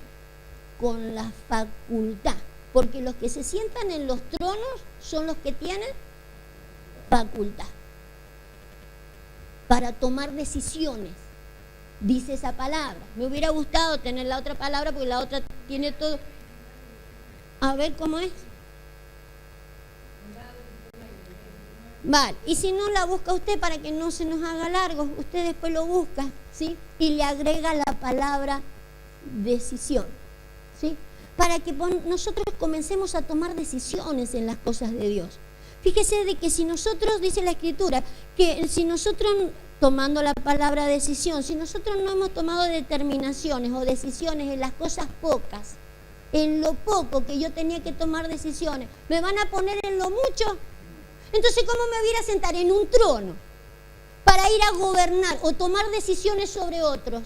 con la facultad, porque los que se sientan en los tronos son los que tienen facultad para tomar decisiones, dice esa palabra. Me hubiera gustado tener la otra palabra porque la otra tiene todo. A ver cómo es. Vale, y si no la busca usted para que no se nos haga largo, usted después lo busca, ¿sí? Y le agrega la palabra decisión, ¿sí? Para que nosotros comencemos a tomar decisiones en las cosas de Dios. Fíjese de que si nosotros, dice la Escritura, que si nosotros, tomando la palabra decisión, si nosotros no hemos tomado determinaciones o decisiones en las cosas pocas, en lo poco que yo tenía que tomar decisiones, me van a poner en lo mucho. Entonces, ¿cómo me voy a ir a sentar en un trono para ir a gobernar o tomar decisiones sobre otros?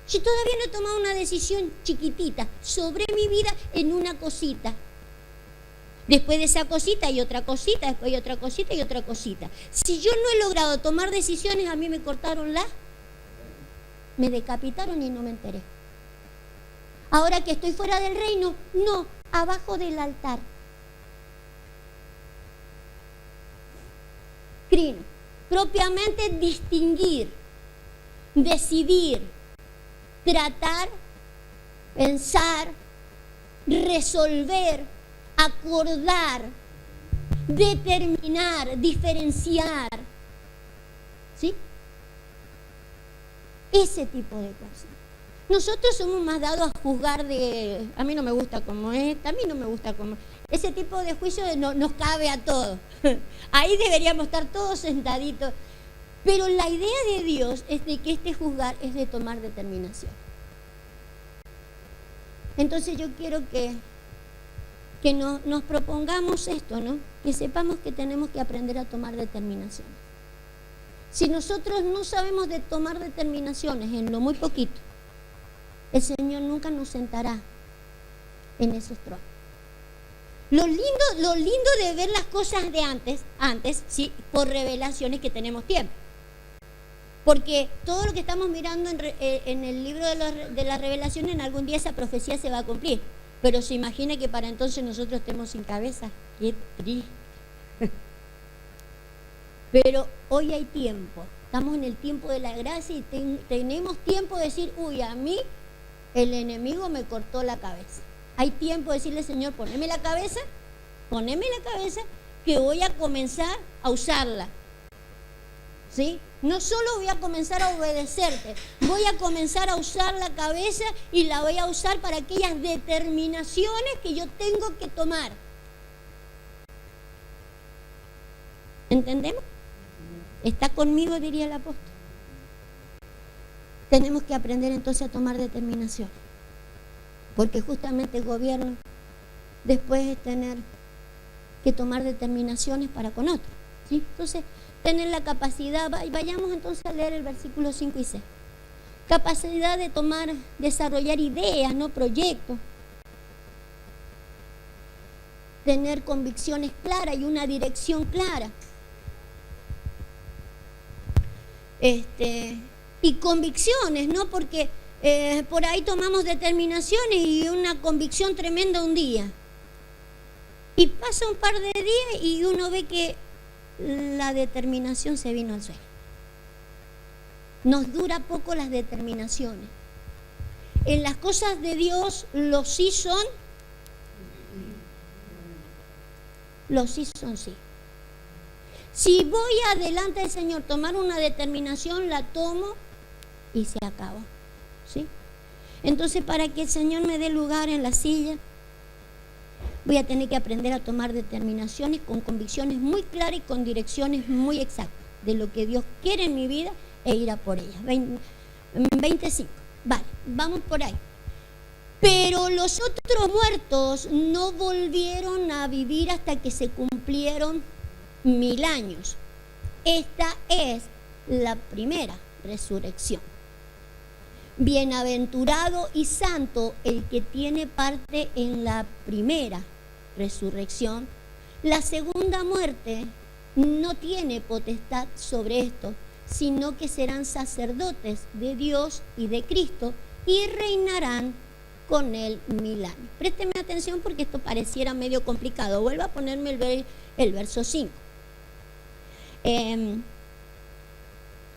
Si todavía no he tomado una decisión chiquitita sobre mi vida en una cosita. Después de esa cosita hay otra cosita, después hay otra cosita y otra cosita. Si yo no he logrado tomar decisiones, a mí me cortaron me decapitaron y no me enteré. Ahora que estoy fuera del reino, no, abajo del altar. Crino, propiamente distinguir, decidir, tratar, pensar, resolver, acordar, determinar, diferenciar, ¿sí? Ese tipo de cosas. Nosotros somos más dados a juzgar a mí no me gusta como es, a mí no me gusta como es. Ese tipo de juicio nos cabe a todos. Ahí deberíamos estar todos sentaditos. Pero la idea de Dios es de que este juzgar es de tomar determinación. Entonces yo quiero que nos propongamos esto, ¿no? Que sepamos que tenemos que aprender a tomar determinaciones. Si nosotros no sabemos de tomar determinaciones en lo muy poquito, el Señor nunca nos sentará en esos tronos. Lo lindo de ver las cosas de antes, sí, por revelaciones que tenemos tiempo. Porque todo lo que estamos mirando en el libro de las revelaciones, en algún día esa profecía se va a cumplir. Pero se imagina que para entonces nosotros estemos sin cabeza. ¡Qué triste! Pero hoy hay tiempo Estamos en el tiempo de la gracia y tenemos tiempo de decir, uy, a mí el enemigo me cortó la cabeza. Hay tiempo de decirle, Señor, poneme la cabeza, que voy a comenzar a usarla. ¿Sí? No solo voy a comenzar a obedecerte, voy a comenzar a usar la cabeza y la voy a usar para aquellas determinaciones que yo tengo que tomar. ¿Entendemos? ¿Está conmigo?, diría el apóstol. Tenemos que aprender entonces a tomar determinación, porque justamente el gobierno después es tener que tomar determinaciones para con otros, ¿sí? Entonces, tener la capacidad, vayamos entonces a leer el versículo 5 y 6. Capacidad de tomar, desarrollar ideas, no proyectos. Tener convicciones claras y una dirección clara. Y convicciones, ¿no? Porque por ahí tomamos determinaciones y una convicción tremenda un día. Y pasa un par de días y uno ve que la determinación se vino al suelo. Nos dura poco las determinaciones. En las cosas de Dios, los sí son sí. Si voy adelante del Señor, tomar una determinación, la tomo y se acabó, ¿sí? Entonces, para que el Señor me dé lugar en la silla, voy a tener que aprender a tomar determinaciones con convicciones muy claras y con direcciones muy exactas de lo que Dios quiere en mi vida e ir a por ellas. 25. Vale, vamos por ahí. Pero los otros muertos no volvieron a vivir hasta que se cumplieron 1000 años. Esta es la primera resurrección. Bienaventurado y santo el que tiene parte en la primera resurrección. La segunda muerte no tiene potestad sobre esto, sino que serán sacerdotes de Dios y de Cristo y reinarán con él 1000 años. Présteme atención porque esto pareciera medio complicado. Vuelvo a ponerme el verso 5.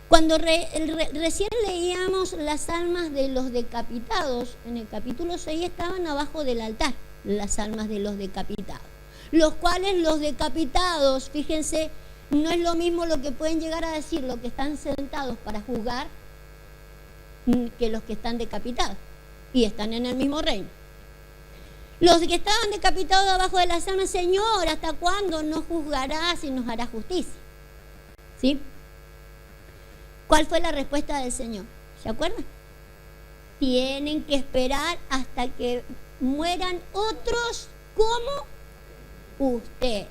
Cuando recién leíamos las almas de los decapitados, en el capítulo 6 estaban abajo del altar, las almas de los decapitados. Los cuales los decapitados, fíjense, no es lo mismo lo que pueden llegar a decir los que están sentados para juzgar que los que están decapitados y están en el mismo reino. Los que estaban decapitados abajo de las almas, Señor, ¿hasta cuándo nos juzgarás y nos harás justicia? ¿Sí? ¿Cuál fue la respuesta del Señor? ¿Se acuerdan? Tienen que esperar hasta que mueran otros como ustedes.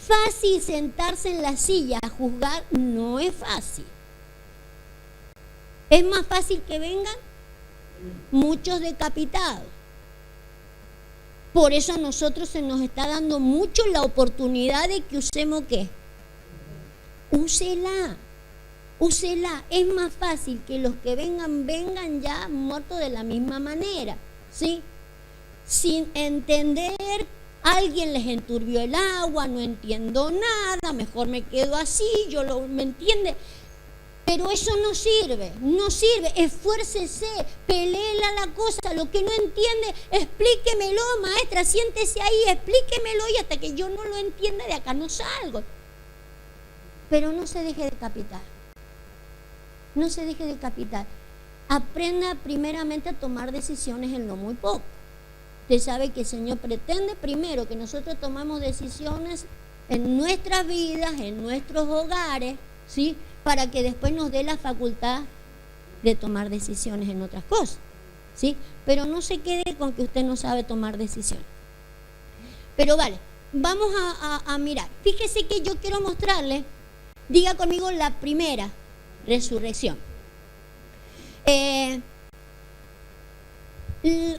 Fácil sentarse en la silla a juzgar no es fácil. Es más fácil que vengan muchos decapitados. Por eso a nosotros se nos está dando mucho la oportunidad de que usemos ¿qué? Úsela. Es más fácil que los que vengan ya muertos de la misma manera, ¿sí? Sin entender, alguien les enturbió el agua, no entiendo nada, mejor me quedo así, ¿me entiende? Pero eso no sirve, esfuércese, peléela la cosa, lo que no entiende, explíquemelo, maestra, siéntese ahí, explíquemelo y hasta que yo no lo entienda de acá no salgo. Pero no se deje decapitar. No se deje decapitar. Aprenda primeramente a tomar decisiones en lo muy poco. Usted sabe que el Señor pretende primero que nosotros tomamos decisiones en nuestras vidas, en nuestros hogares, ¿sí? Para que después nos dé la facultad de tomar decisiones en otras cosas, ¿sí? Pero no se quede con que usted no sabe tomar decisiones. Pero vale, vamos a mirar. Fíjese que yo quiero mostrarle, diga conmigo, la primera resurrección.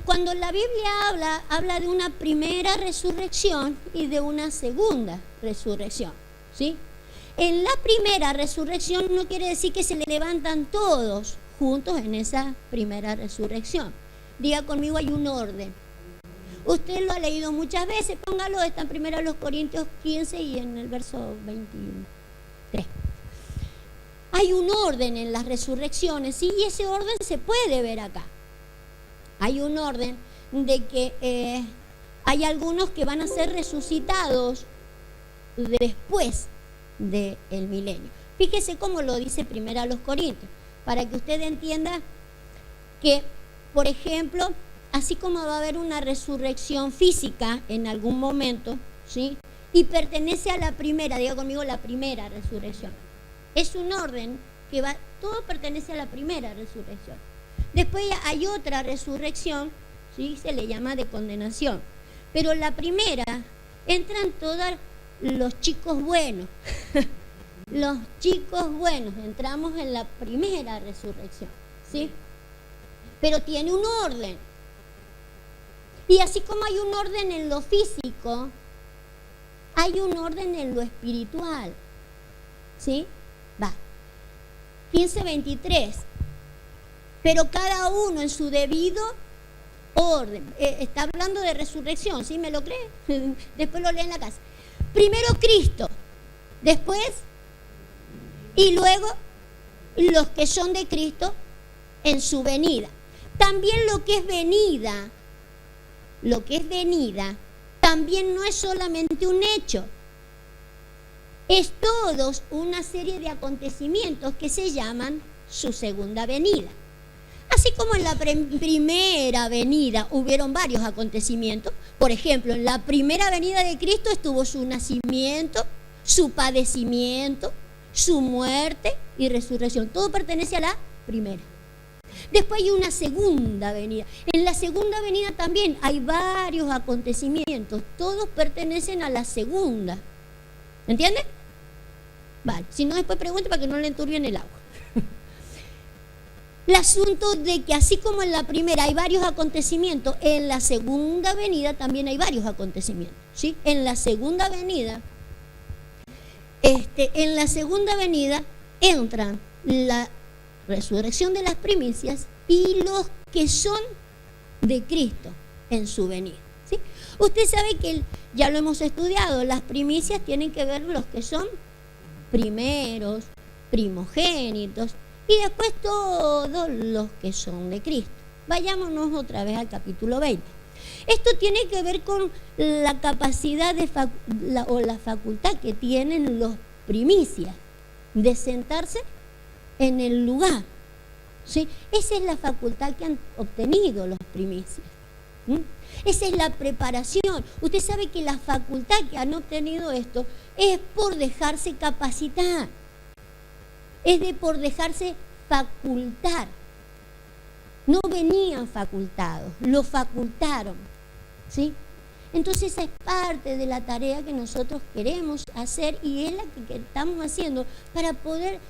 Cuando la Biblia habla de una primera resurrección y de una segunda resurrección, ¿sí? En la primera resurrección no quiere decir que se levantan todos juntos en esa primera resurrección. Diga conmigo, hay un orden. Usted lo ha leído muchas veces, póngalo, está en 1 Corintios 15 y en el verso 23. hay un orden en las resurrecciones, y ese orden se puede ver acá. Hay un orden de que hay algunos que van a ser resucitados después del milenio. Fíjese cómo lo dice primero a los Corintios, para que usted entienda que, por ejemplo, así como va a haber una resurrección física en algún momento, ¿sí? Y pertenece a la primera, diga conmigo, la primera resurrección. Es un orden que va, todo pertenece a la primera resurrección. Después hay otra resurrección, ¿sí? Se le llama de condenación. Pero la primera, entran todos los chicos buenos. Los chicos buenos, entramos en la primera resurrección, ¿sí? Pero tiene un orden. Y así como hay un orden en lo físico, hay un orden en lo espiritual, ¿sí? Va. 15:23. Pero cada uno en su debido orden. Está hablando de resurrección, ¿sí? ¿Me lo cree? Después lo lee en la casa. Primero Cristo, después y luego los que son de Cristo en su venida. También lo que es venida, también no es solamente un hecho, es todos una serie de acontecimientos que se llaman su segunda venida. Así como en la primera venida hubieron varios acontecimientos, por ejemplo, en la primera venida de Cristo estuvo su nacimiento, su padecimiento, su muerte y resurrección. Todo pertenece a la primera. Después hay una segunda venida. En la segunda venida también hay varios acontecimientos. Todos pertenecen a la segunda. ¿Entienden? Vale. Si no, después pregunte para que no le enturbien el agua. El asunto de que así como en la primera hay varios acontecimientos, en la segunda venida también hay varios acontecimientos, ¿sí? En la segunda venida entran la resurrección de las primicias y los que son de Cristo en su venida, ¿sí? Usted sabe que ya lo hemos estudiado, las primicias tienen que ver los que son primeros, primogénitos, y después todos los que son de Cristo. Vayámonos otra vez al capítulo 20. Esto tiene que ver con la capacidad o la facultad que tienen los primicias de sentarse en el lugar, ¿sí? Esa es la facultad que han obtenido los primicias. Esa es la preparación. Usted sabe que la facultad que han obtenido esto es por dejarse capacitar. Por dejarse facultar. No venían facultados, lo facultaron, ¿sí? Entonces esa es parte de la tarea que nosotros queremos hacer y es la que estamos haciendo para poder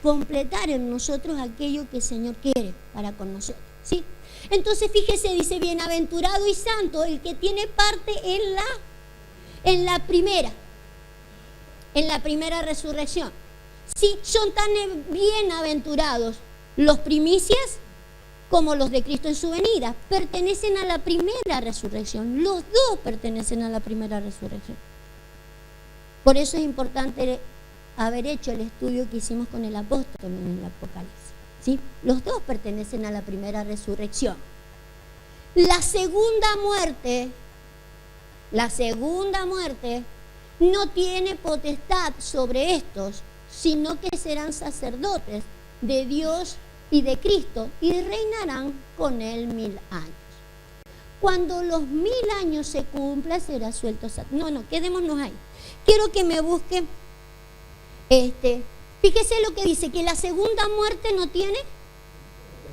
completar en nosotros aquello que el Señor quiere para con nosotros, ¿sí? Entonces fíjese, dice, bienaventurado y santo el que tiene parte en la primera resurrección. Sí, son tan bienaventurados los primicias como los de Cristo en su venida. Pertenecen a la primera resurrección. Los dos pertenecen a la primera resurrección. Por eso es importante haber hecho el estudio que hicimos con el apóstol en el Apocalipsis, ¿sí? Los dos pertenecen a la primera resurrección. La segunda muerte no tiene potestad sobre estos, sino que serán sacerdotes de Dios y de Cristo y reinarán con él 1000 años. Cuando los 1000 años se cumplan, será suelto. No, quedémonos ahí. Quiero que me busque, fíjese lo que dice, que la segunda muerte no tiene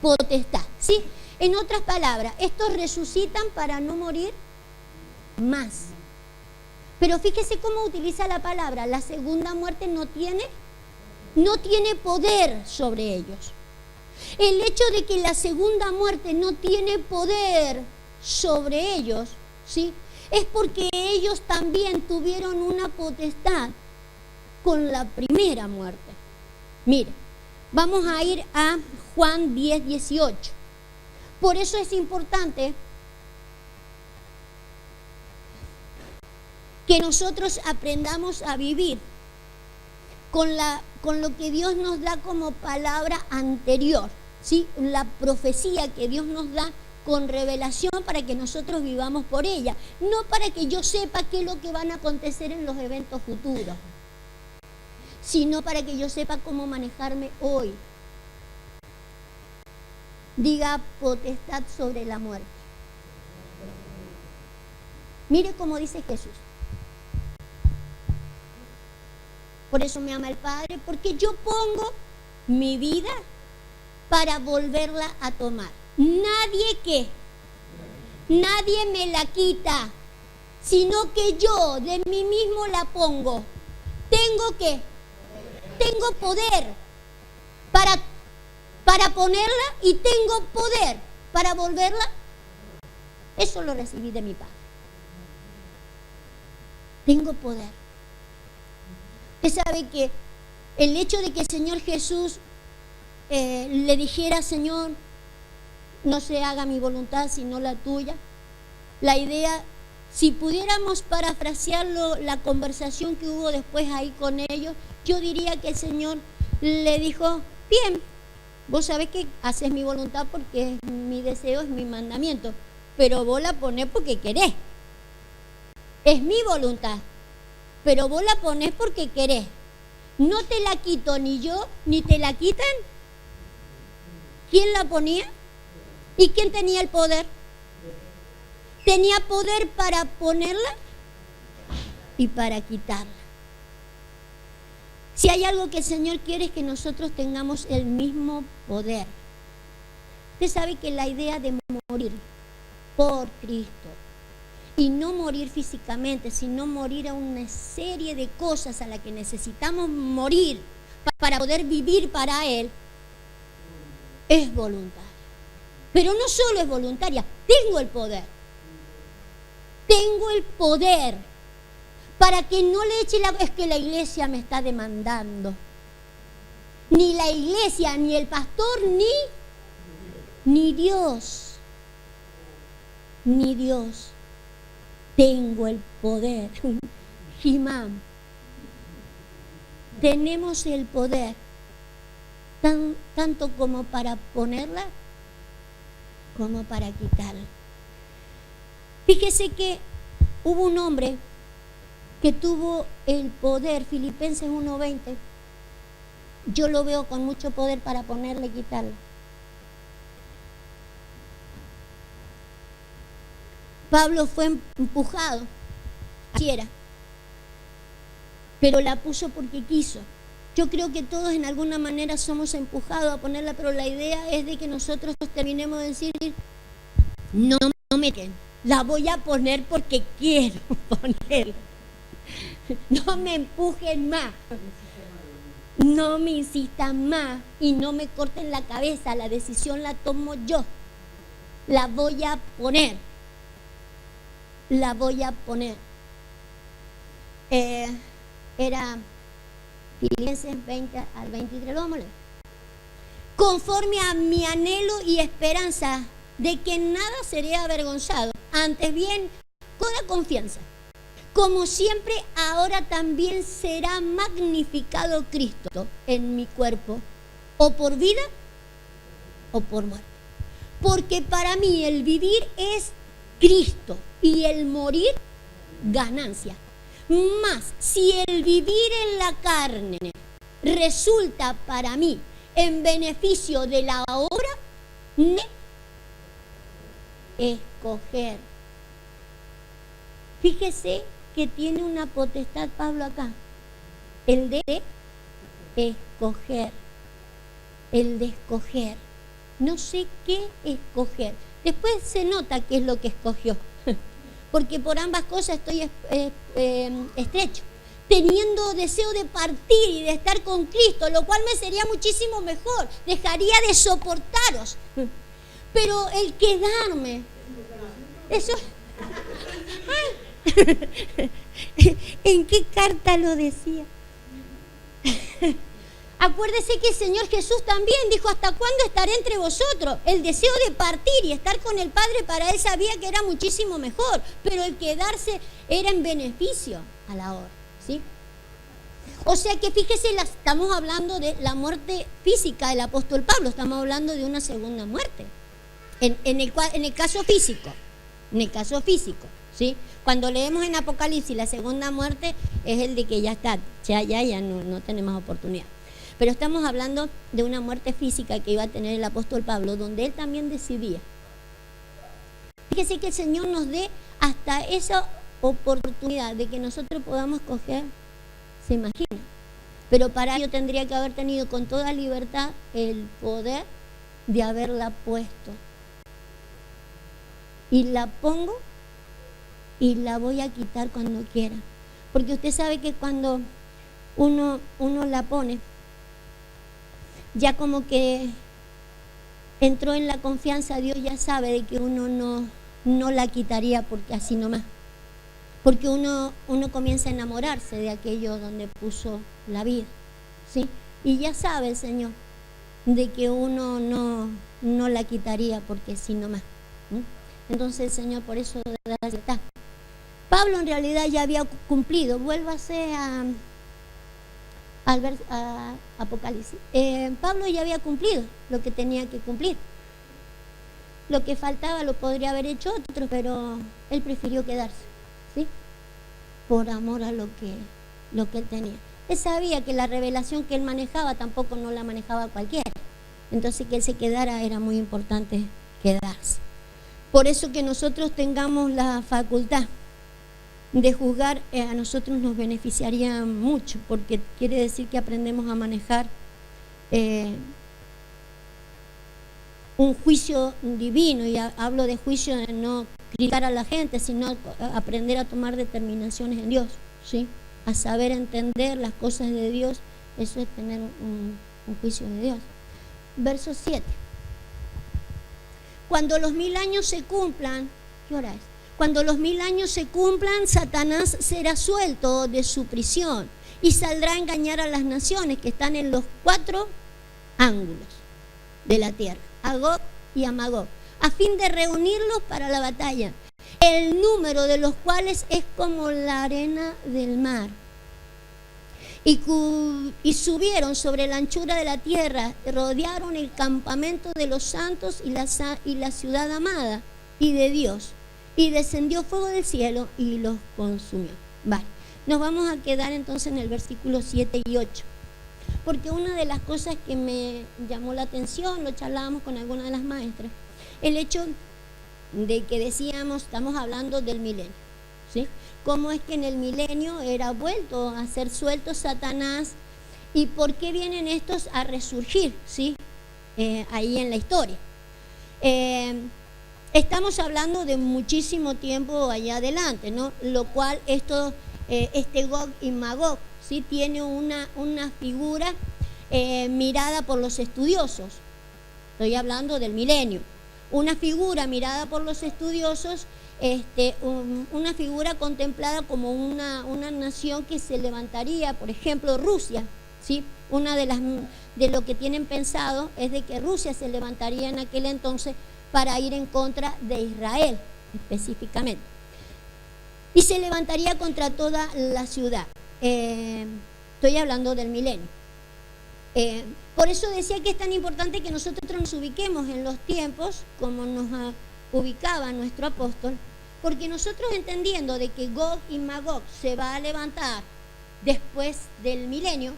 potestad, ¿sí? En otras palabras, estos resucitan para no morir más. Pero fíjese cómo utiliza la palabra, la segunda muerte no tiene poder sobre ellos. El hecho de que la segunda muerte no tiene poder sobre ellos, ¿sí? Es porque ellos también tuvieron una potestad con la primera muerte. Mire, vamos a ir a Juan 10:18. Por eso es importante que nosotros aprendamos a vivir con la con lo que Dios nos da como palabra anterior, ¿sí? La profecía que Dios nos da con revelación para que nosotros vivamos por ella, no para que yo sepa qué es lo que van a acontecer en los eventos futuros, sino para que yo sepa cómo manejarme hoy. Diga potestad sobre la muerte. Mire cómo dice Jesús. Por eso me ama el Padre, porque yo pongo mi vida para volverla a tomar. Nadie me la quita, sino que yo de mí mismo la pongo. Tengo poder para ponerla y tengo poder para volverla. Eso lo recibí de mi Padre. Tengo poder. Usted sabe que el hecho de que el Señor Jesús le dijera, Señor, no se haga mi voluntad sino la tuya, la idea, si pudiéramos parafrasearlo, la conversación que hubo después ahí con ellos, yo diría que el Señor le dijo, bien, vos sabés que haces mi voluntad porque mi deseo es mi mandamiento, pero vos la ponés porque querés. Es mi voluntad, pero vos la ponés porque querés. No te la quito ni yo, ni te la quitan. ¿Quién la ponía? ¿Y quién tenía el poder? Tenía poder para ponerla y para quitarla. Si hay algo que el Señor quiere es que nosotros tengamos el mismo poder. Usted sabe que la idea de morir por Cristo, y no morir físicamente, sino morir a una serie de cosas a las que necesitamos morir para poder vivir para Él, es voluntaria. Pero no solo es voluntaria, tengo el poder. Tengo el poder para que no le eche la... Es que la iglesia me está demandando. Ni la iglesia, ni el pastor, ni Dios. Ni Dios. Tengo el poder. Jimán. Tenemos el poder. Tanto como para ponerla, como para quitarla. Fíjese que hubo un hombre que tuvo el poder, Filipenses 1:20. Yo lo veo con mucho poder para ponerla y quitarla. Pablo fue empujado, así era, pero la puso porque quiso. Yo creo que todos en alguna manera somos empujados a ponerla, pero la idea es de que nosotros terminemos de decir, no me queden, la voy a poner porque quiero ponerla. No me empujen más, no me insistan más y no me corten la cabeza, la decisión la tomo yo. La voy a poner. La voy a poner. Era Filipenses 20 al 23, lo vamos a leer. Conforme a mi anhelo y esperanza de que nada seré avergonzado, antes bien, con la confianza. Como siempre, ahora también será magnificado Cristo en mi cuerpo, o por vida o por muerte. Porque para mí el vivir es Cristo y el morir ganancia. Mas si el vivir en la carne resulta para mí en beneficio de la obra, escoger. Fíjese que tiene una potestad Pablo acá, el de escoger, el de escoger. No sé qué escoger. Después se nota qué es lo que escogió, porque por ambas cosas estoy estrecho, teniendo deseo de partir y de estar con Cristo, lo cual me sería muchísimo mejor, dejaría de soportaros, pero el quedarme, eso... ¿En qué carta lo decía? Acuérdese que el Señor Jesús también dijo, ¿hasta cuándo estaré entre vosotros? El deseo de partir y estar con el Padre para Él sabía que era muchísimo mejor, pero el quedarse era en beneficio a la hora, ¿sí? O sea que fíjese, estamos hablando de la muerte física del apóstol Pablo, estamos hablando de una segunda muerte. En el caso físico, ¿sí? Cuando leemos en Apocalipsis la segunda muerte es el de que ya está, ya no tenemos oportunidad. Pero estamos hablando de una muerte física que iba a tener el apóstol Pablo, donde él también decidía. Fíjese que el Señor nos dé hasta esa oportunidad de que nosotros podamos coger, se imagina. Pero para ello tendría que haber tenido con toda libertad el poder de haberla puesto. Y la pongo y la voy a quitar cuando quiera. Porque usted sabe que cuando uno la pone, ya como que entró en la confianza, Dios ya sabe de que uno no la quitaría porque así nomás. Porque uno comienza a enamorarse de aquello donde puso la vida, ¿sí? Y ya sabe el Señor de que uno no la quitaría porque así nomás, ¿sí? Entonces el Señor por eso da libertad. Pablo en realidad ya había cumplido. Vuélvase a Apocalipsis. Pablo ya había cumplido lo que tenía que cumplir. Lo que faltaba lo podría haber hecho otro, pero él prefirió quedarse, ¿sí? Por amor a lo que él tenía. Él sabía que la revelación que él manejaba tampoco no la manejaba cualquiera. Entonces que él se quedara era muy importante quedarse. Por eso que nosotros tengamos la facultad de juzgar, a nosotros nos beneficiaría mucho, porque quiere decir que aprendemos a manejar un juicio divino, y hablo de juicio de no criticar a la gente, sino aprender a tomar determinaciones en Dios, ¿sí? A saber entender las cosas de Dios, eso es tener un juicio de Dios. Verso 7. Cuando los 1000 años se cumplan, ¿qué hora es? Cuando los 1000 años se cumplan, Satanás será suelto de su prisión y saldrá a engañar a las naciones que están en los 4 ángulos de la tierra, a Gog y a Magog, a fin de reunirlos para la batalla, el número de los cuales es como la arena del mar. Y subieron sobre la anchura de la tierra, rodearon el campamento de los santos y la ciudad amada y de Dios. Y descendió fuego del cielo y los consumió. Vale, nos vamos a quedar entonces en el versículo 7 y 8. Porque una de las cosas que me llamó la atención, lo charlábamos con alguna de las maestras, el hecho de que decíamos, estamos hablando del milenio, ¿sí? Cómo es que en el milenio era vuelto a ser suelto Satanás y por qué vienen estos a resurgir, ¿sí? Ahí en la historia. Estamos hablando de muchísimo tiempo allá adelante, ¿no? Lo cual este Gog y Magog, ¿sí? Tiene una figura mirada por los estudiosos. Estoy hablando del milenio. Una figura mirada por los estudiosos, una figura contemplada como una nación que se levantaría, por ejemplo, Rusia, ¿sí? Una de lo que tienen pensado es de que Rusia se levantaría en aquel entonces para ir en contra de Israel, específicamente. Y se levantaría contra toda la ciudad. Estoy hablando del milenio. Por eso decía que es tan importante que nosotros nos ubiquemos en los tiempos como nos ubicaba nuestro apóstol, porque nosotros entendiendo de que Gog y Magog se va a levantar después del milenio,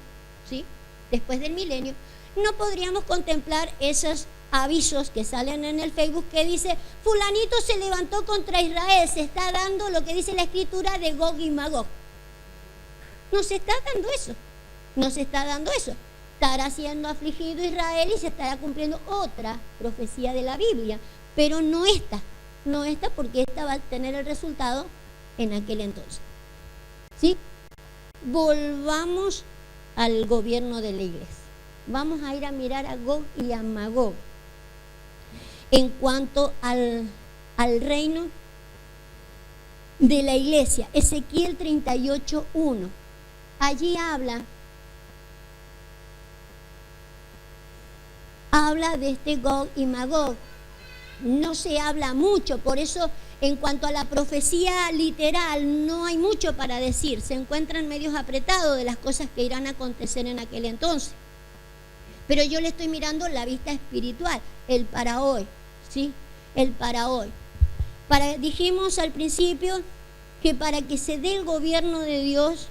¿sí? Después del milenio, no podríamos contemplar esos avisos que salen en el Facebook que dice fulanito se levantó contra Israel, se está dando lo que dice la escritura de Gog y Magog. No se está dando eso, no se está dando eso. Estará siendo afligido Israel y se estará cumpliendo otra profecía de la Biblia, pero no esta porque esta va a tener el resultado en aquel entonces, ¿sí? Volvamos al gobierno de la iglesia. Vamos a ir a mirar a Gog y a Magog. En cuanto al reino de la iglesia, Ezequiel 38:1, allí habla de este Gog y Magog. No se habla mucho, por eso En cuanto a la profecía literal, no hay mucho para decir. Se encuentran medios apretados de las cosas que irán a acontecer en aquel entonces. Pero yo le estoy mirando la vista espiritual, el para hoy, ¿sí? El para hoy. Dijimos al principio que para que se dé el gobierno de Dios,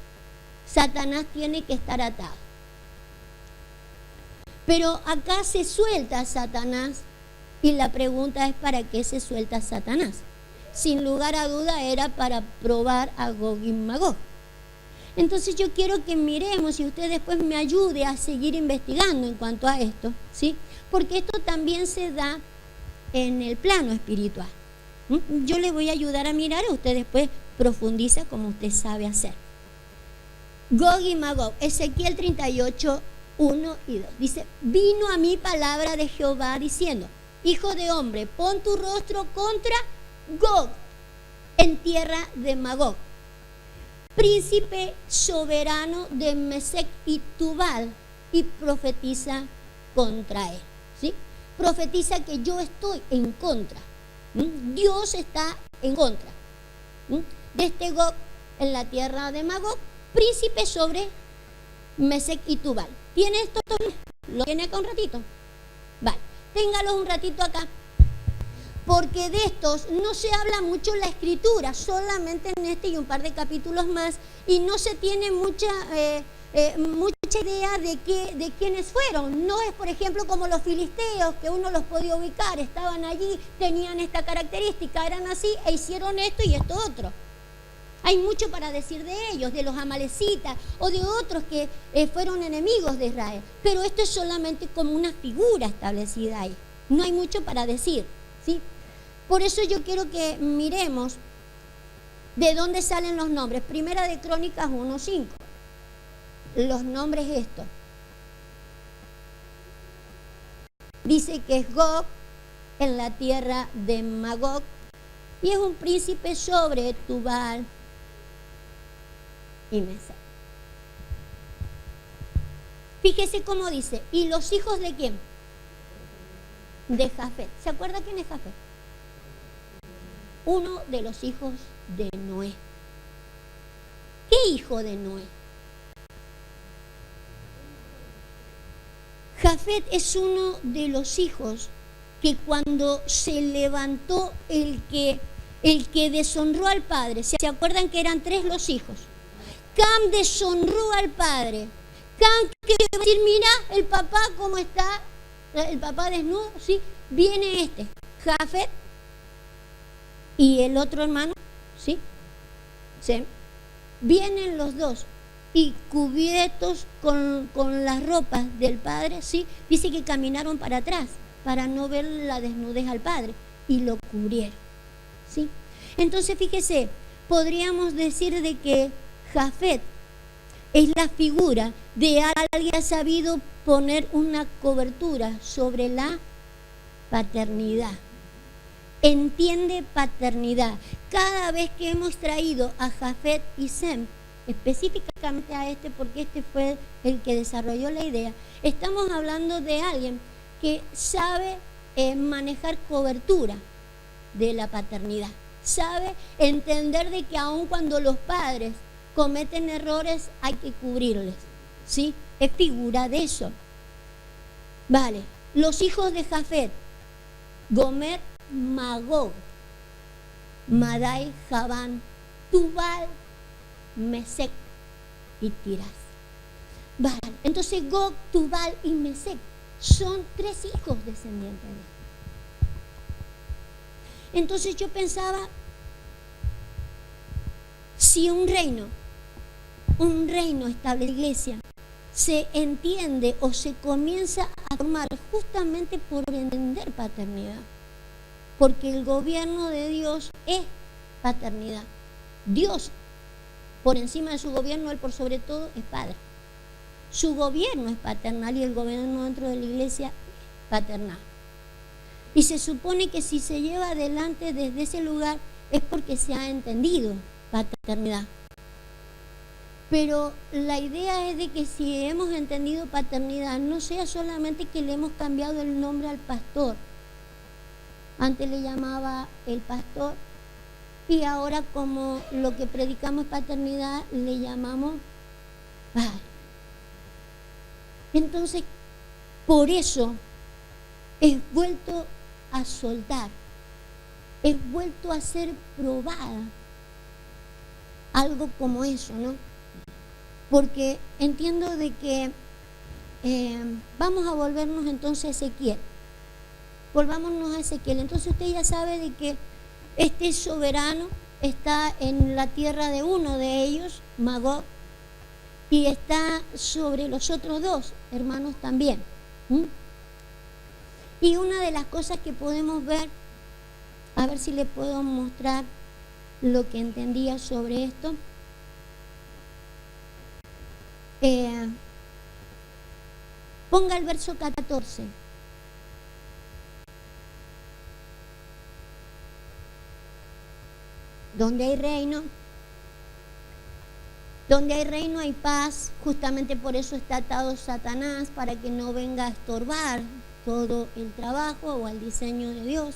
Satanás tiene que estar atado. Pero acá se suelta Satanás y la pregunta es: ¿para qué se suelta Satanás? Sin lugar a duda era para probar a Gog y Magog. Entonces yo quiero que miremos y usted después me ayude a seguir investigando en cuanto a esto, ¿sí? Porque esto también se da en el plano espiritual. Yo le voy a ayudar a mirar, usted después profundiza como usted sabe hacer. Gog y Magog, Ezequiel 38, 1 y 2. Dice: vino a mí palabra de Jehová diciendo: hijo de hombre, pon tu rostro contra Gog en tierra de Magog, príncipe soberano de Mesec y Tubal, y profetiza contra él, ¿sí? Profetiza que yo estoy en contra. Dios está en contra de este Gog en la tierra de Magog, príncipe sobre Mesec y Tubal. ¿Tiene esto? ¿Lo tiene acá un ratito? Vale, téngalo un ratito acá, porque de estos no se habla mucho en la escritura, solamente en este y un par de capítulos más, y no se tiene mucha idea de quiénes fueron. No es, por ejemplo, como los filisteos, que uno los podía ubicar, estaban allí, tenían esta característica, eran así e hicieron esto y esto otro. Hay mucho para decir de ellos, de los amalecitas o de otros que fueron enemigos de Israel, pero esto es solamente como una figura establecida ahí, no hay mucho para decir, ¿sí? Por eso yo quiero que miremos de dónde salen los nombres. Primera de Crónicas 1:5. Los nombres estos. Dice que es Gog en la tierra de Magog y es un príncipe sobre Tubal y Mesec. Fíjese cómo dice: ¿y los hijos de quién? De Jafet. ¿Se acuerda quién es Jafet? Uno de los hijos de Noé. ¿Qué hijo de Noé? Jafet es uno de los hijos que cuando se levantó el que deshonró al padre, ¿se acuerdan que eran 3 los hijos? Cam deshonró al padre. Cam que va a decir: mira el papá cómo está, el papá desnudo, ¿sí? Viene Jafet y el otro hermano, ¿sí? Vienen los dos y cubiertos con las ropas del padre, ¿sí? Dice que caminaron para atrás para no ver la desnudez al padre y lo cubrieron, ¿sí? Entonces fíjese, podríamos decir de que Jafet es la figura de alguien que ha sabido poner una cobertura sobre la paternidad. Entiende paternidad. Cada vez que hemos traído a Jafet y Sem, específicamente a porque este fue el que desarrolló la idea, estamos hablando de alguien que sabe manejar cobertura de la paternidad, sabe entender de que aun cuando los padres cometen errores hay que cubrirles, ¿sí? Es figura de eso. Vale, los hijos de Jafet: Gomer, Magog, Madai, Javán, Tubal, Mesec y Tiras. Vale, entonces Gog, Tubal y Mesec son 3 hijos descendientes de él. Entonces yo pensaba, si un reino establece la iglesia, se entiende o se comienza a formar justamente por entender paternidad, porque el gobierno de Dios es paternidad. Dios, por encima de su gobierno, Él por sobre todo es Padre. Su gobierno es paternal y el gobierno dentro de la iglesia es paternal. Y se supone que si se lleva adelante desde ese lugar es porque se ha entendido paternidad. Pero la idea es de que si hemos entendido paternidad, no sea solamente que le hemos cambiado el nombre al pastor. Antes le llamaba el pastor Y ahora, como lo que predicamos es paternidad, le llamamos padre. Entonces, por eso es vuelto a soltar, es vuelto a ser probada. Algo como eso, ¿no? Porque entiendo de que vamos a volvernos entonces a Ezequiel. Volvámonos a Ezequiel. Entonces usted ya sabe de que este soberano está en la tierra de uno de ellos, Magog, y está sobre los otros dos hermanos también. Y una de las cosas que podemos ver, a ver si le puedo mostrar lo que entendía sobre esto. Ponga el verso 14. Donde hay reino hay paz. Justamente por eso está atado Satanás, para que no venga a estorbar todo el trabajo o el diseño de Dios.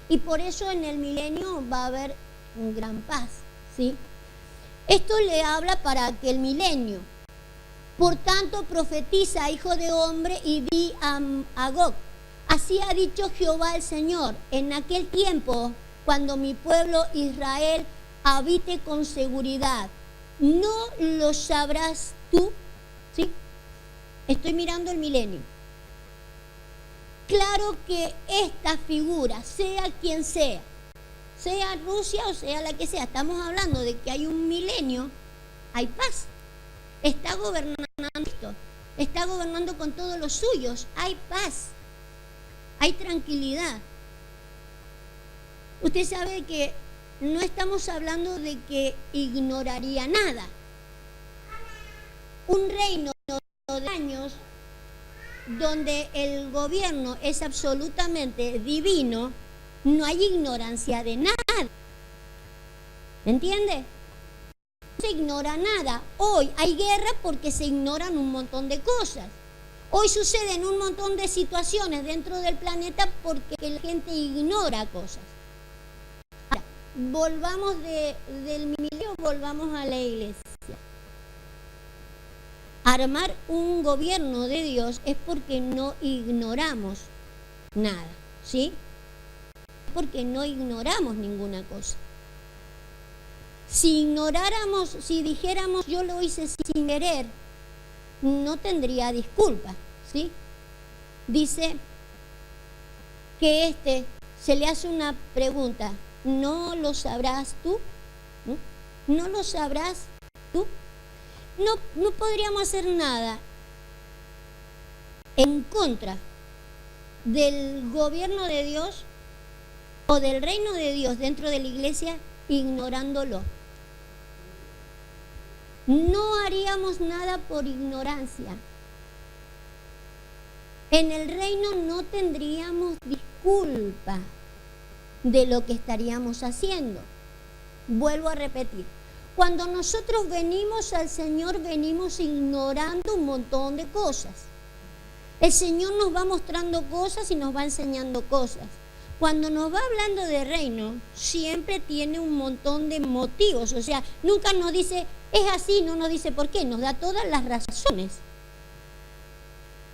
Y por eso en el milenio va a haber un gran paz, ¿sí? Esto le habla para aquel milenio. Por tanto, profetiza, hijo de hombre, y di a Gog: así ha dicho Jehová el Señor, en aquel tiempo, cuando mi pueblo Israel habite con seguridad, ¿no lo sabrás tú? ¿Sí? Estoy mirando el milenio. Claro que esta figura, sea quien sea Rusia o sea la que sea, estamos hablando de que hay un milenio, hay paz. Está gobernando esto, está gobernando con todos los suyos, hay paz, hay tranquilidad. Usted sabe que no estamos hablando de que ignoraría nada. Un reino de años donde el gobierno es absolutamente divino, no hay ignorancia de nada. ¿Entiende? No se ignora nada. Hoy hay guerra porque se ignoran un montón de cosas. Hoy suceden un montón de situaciones dentro del planeta porque la gente ignora cosas. Ahora, volvamos del milenio, volvamos a la iglesia. Armar un gobierno de Dios es porque no ignoramos nada, ¿sí? Porque no ignoramos ninguna cosa. Si ignoráramos, si dijéramos yo lo hice sin querer, no tendría disculpa, ¿sí? Dice que se le hace una pregunta: ¿no lo sabrás tú? ¿No lo sabrás tú? No podríamos hacer nada en contra del gobierno de Dios o del reino de Dios dentro de la iglesia ignorándolo. No haríamos nada por ignorancia. En el reino no tendríamos disculpa de lo que estaríamos haciendo. Vuelvo a repetir. Cuando nosotros venimos al Señor, venimos ignorando un montón de cosas. El Señor nos va mostrando cosas y nos va enseñando cosas. Cuando nos va hablando de reino, siempre tiene un montón de motivos. O sea, nunca nos dice, es así, no nos dice por qué, nos da todas las razones.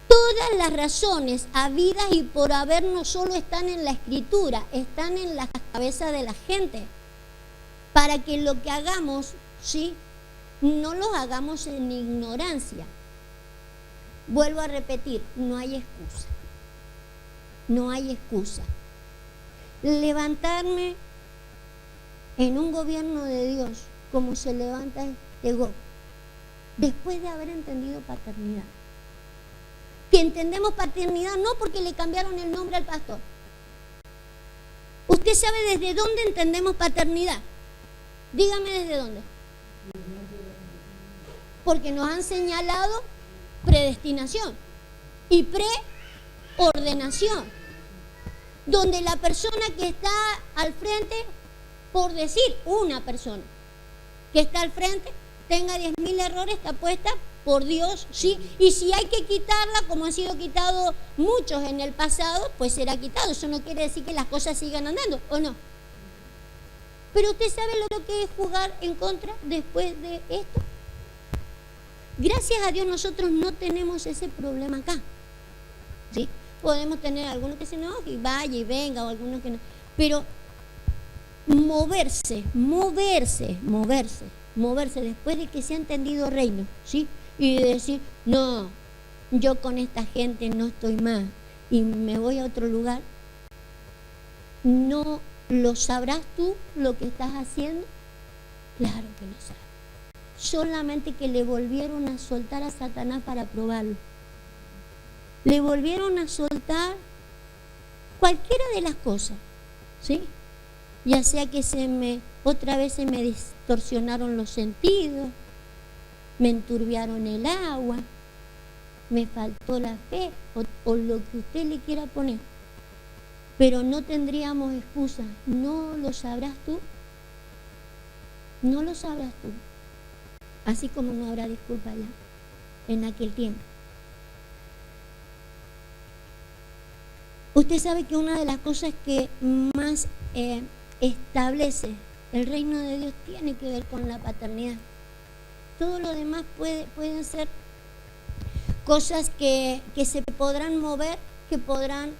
Todas las razones habidas y por haber no solo están en la Escritura, están en la cabeza de la gente. Para que lo que hagamos, ¿sí?, no lo hagamos en ignorancia. Vuelvo a repetir, no hay excusa. No hay excusa. Levantarme en un gobierno de Dios como se levanta Gog, después de haber entendido paternidad. Que entendemos paternidad no porque le cambiaron el nombre al pastor. ¿Usted sabe desde dónde entendemos paternidad? Dígame desde dónde. Porque nos han señalado predestinación y preordenación, donde la persona que está al frente, por decir una persona que está al frente, tenga 10.000 errores, está puesta por Dios, ¿sí? Y si hay que quitarla, como han sido quitados muchos en el pasado, pues será quitado. Eso no quiere decir que las cosas sigan andando, ¿o no? Pero usted sabe lo que es jugar en contra después de esto. Gracias a Dios nosotros no tenemos ese problema acá, ¿sí? Podemos tener algunos que se enojen y vaya y venga, o algunos que no. Pero moverse después de que se ha entendido reino, ¿sí? Y decir, no, yo con esta gente no estoy más y me voy a otro lugar. ¿No lo sabrás tú lo que estás haciendo? Claro que lo sabes. Solamente que le volvieron a soltar a Satanás para probarlo. Le volvieron a soltar cualquiera de las cosas, ¿sí? Ya sea que otra vez se me distorsionaron los sentidos, me enturbiaron el agua, me faltó la fe, o lo que usted le quiera poner. Pero no tendríamos excusa. ¿No lo sabrás tú? No lo sabrás tú. Así como no habrá disculpa ya en aquel tiempo. Usted sabe que una de las cosas que más establece el reino de Dios tiene que ver con la paternidad. Todo lo demás pueden ser cosas que se podrán mover, que podrán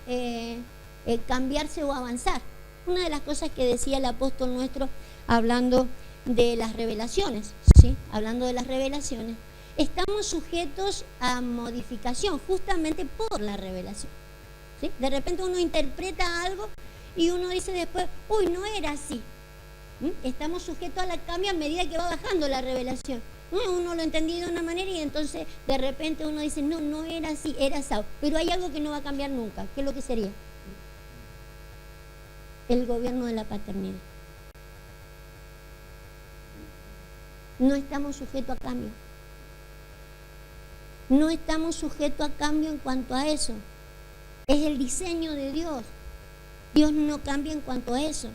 cambiarse o avanzar. Una de las cosas que decía el apóstol nuestro hablando de las revelaciones, ¿sí? Hablando de las revelaciones, estamos sujetos a modificación justamente por la revelación, ¿sí? De repente uno interpreta algo y uno dice después, uy, no era así. Estamos sujetos al cambio a medida que va bajando la revelación. Uno lo entendía de una manera y entonces de repente uno dice, no, no era así, era así. Pero hay algo que no va a cambiar nunca. ¿Qué es lo que sería? El gobierno de la paternidad. No estamos sujetos a cambio. No estamos sujetos a cambio en cuanto a eso. Es el diseño de Dios. Dios no cambia en cuanto a eso.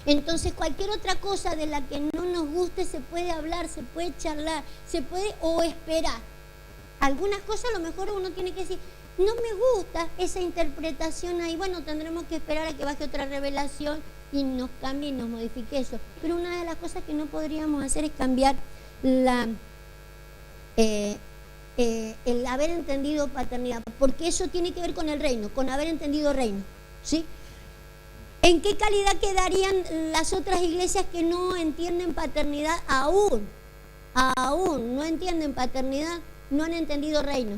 Entonces cualquier otra cosa de la que no nos guste se puede hablar, se puede charlar, se puede o esperar. Algunas cosas a lo mejor uno tiene que decir, no me gusta esa interpretación ahí, bueno, tendremos que esperar a que baje otra revelación y nos cambie y nos modifique eso. Pero una de las cosas que no podríamos hacer es cambiar el haber entendido paternidad, porque eso tiene que ver con el reino, con haber entendido reino, ¿sí? ¿En qué calidad quedarían las otras iglesias que no entienden paternidad aún? Aún no entienden paternidad, no han entendido reino.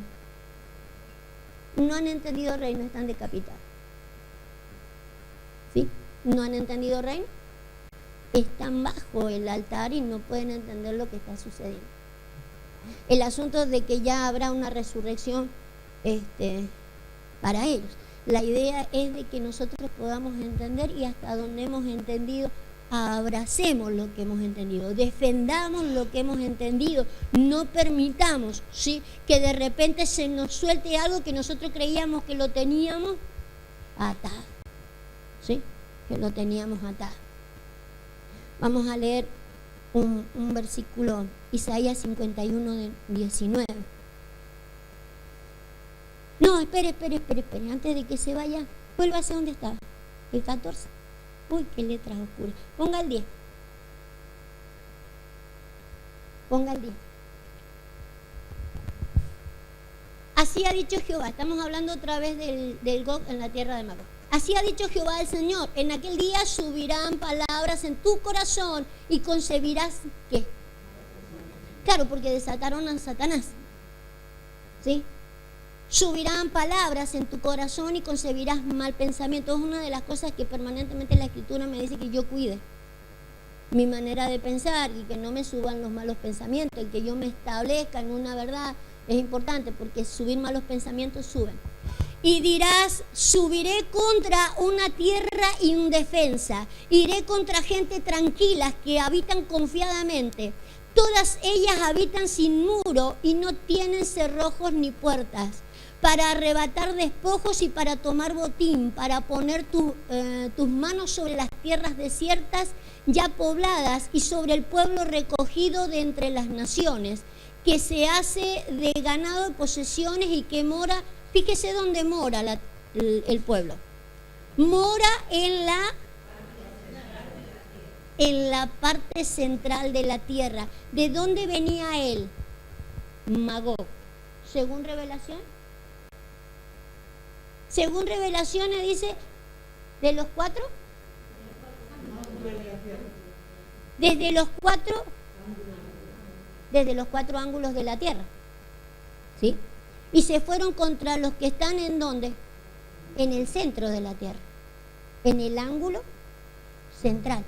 No han entendido reino, están decapitados. ¿Sí? No han entendido reino, están bajo el altar y no pueden entender lo que está sucediendo. El asunto de que ya habrá una resurrección para ellos. La idea es de que nosotros podamos entender y hasta donde hemos entendido, abracemos lo que hemos entendido, defendamos lo que hemos entendido, no permitamos, ¿sí?, que de repente se nos suelte algo que nosotros creíamos que lo teníamos atado, ¿sí?, que lo teníamos atado. Vamos a leer un versículo, Isaías 51, 19. No, espere, antes de que se vaya, vuelva hacia donde estaba, el 14. Uy, qué letras oscuras. Ponga el 10. Ponga el 10. Así ha dicho Jehová. Estamos hablando otra vez del Gog en la tierra de Magog. Así ha dicho Jehová el Señor. En aquel día subirán palabras en tu corazón y concebirás ¿qué? Claro, porque desataron a Satanás. ¿Sí? Subirán palabras en tu corazón y concebirás mal pensamiento. Es una de las cosas que permanentemente la Escritura me dice que yo cuide mi manera de pensar y que no me suban los malos pensamientos, el que yo me establezca en una verdad es importante, porque subir malos pensamientos suben. Y dirás, subiré contra una tierra indefensa, iré contra gente tranquila que habitan confiadamente. Todas ellas habitan sin muro y no tienen cerrojos ni puertas, para arrebatar despojos y para tomar botín, para poner tus manos sobre las tierras desiertas ya pobladas y sobre el pueblo recogido de entre las naciones, que se hace de ganado de posesiones y que mora, fíjese dónde mora el pueblo, mora en la en la parte central de la tierra. ¿De dónde venía él? Magog. Según Revelación. Según Revelaciones dice, ¿de los cuatro? Desde los cuatro ángulos de la tierra. ¿Sí? Y se fueron contra los que están en ¿dónde? En el centro de la tierra. En el ángulo central.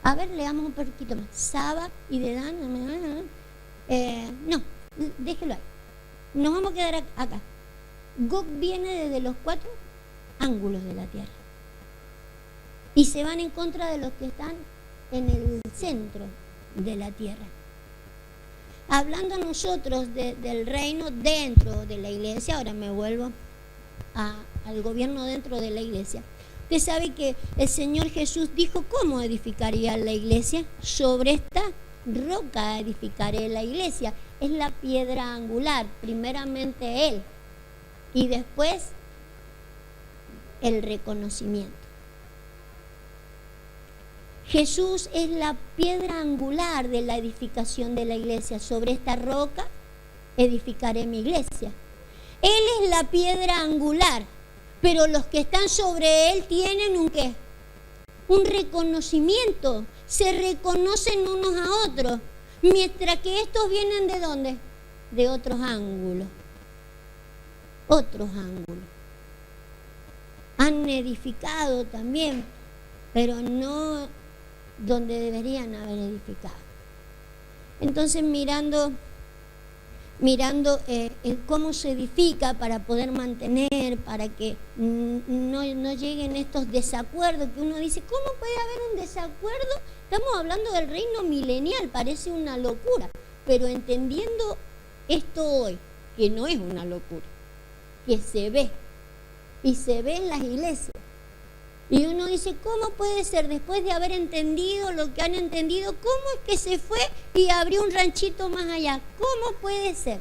A ver, leamos un poquito más. Saba y Dedán. No, déjelo ahí. Nos vamos a quedar acá. Gog viene desde los cuatro ángulos de la tierra. Y se van en contra de los que están en el centro de la tierra. Hablando nosotros del reino dentro de la iglesia, ahora me vuelvo al gobierno dentro de la iglesia. Usted sabe que el Señor Jesús dijo cómo edificaría la iglesia. Sobre esta roca edificaré la iglesia. Es la piedra angular, primeramente Él. Y después el reconocimiento. Jesús es la piedra angular de la edificación de la iglesia. Sobre esta roca edificaré mi iglesia. Él es la piedra angular, pero los que están sobre Él tienen un ¿qué? Un reconocimiento. Se reconocen unos a otros. Mientras que estos vienen ¿de dónde? De otros ángulos. Otros ángulos. Han edificado también, pero no donde deberían haber edificado. Entonces mirando cómo se edifica para poder mantener, para que no lleguen estos desacuerdos, que uno dice, ¿cómo puede haber un desacuerdo? Estamos hablando del reino milenial, parece una locura, pero entendiendo esto hoy, que no es una locura, que se ve, y se ve en las iglesias. Y uno dice, ¿cómo puede ser después de haber entendido lo que han entendido? ¿Cómo es que se fue y abrió un ranchito más allá? ¿Cómo puede ser?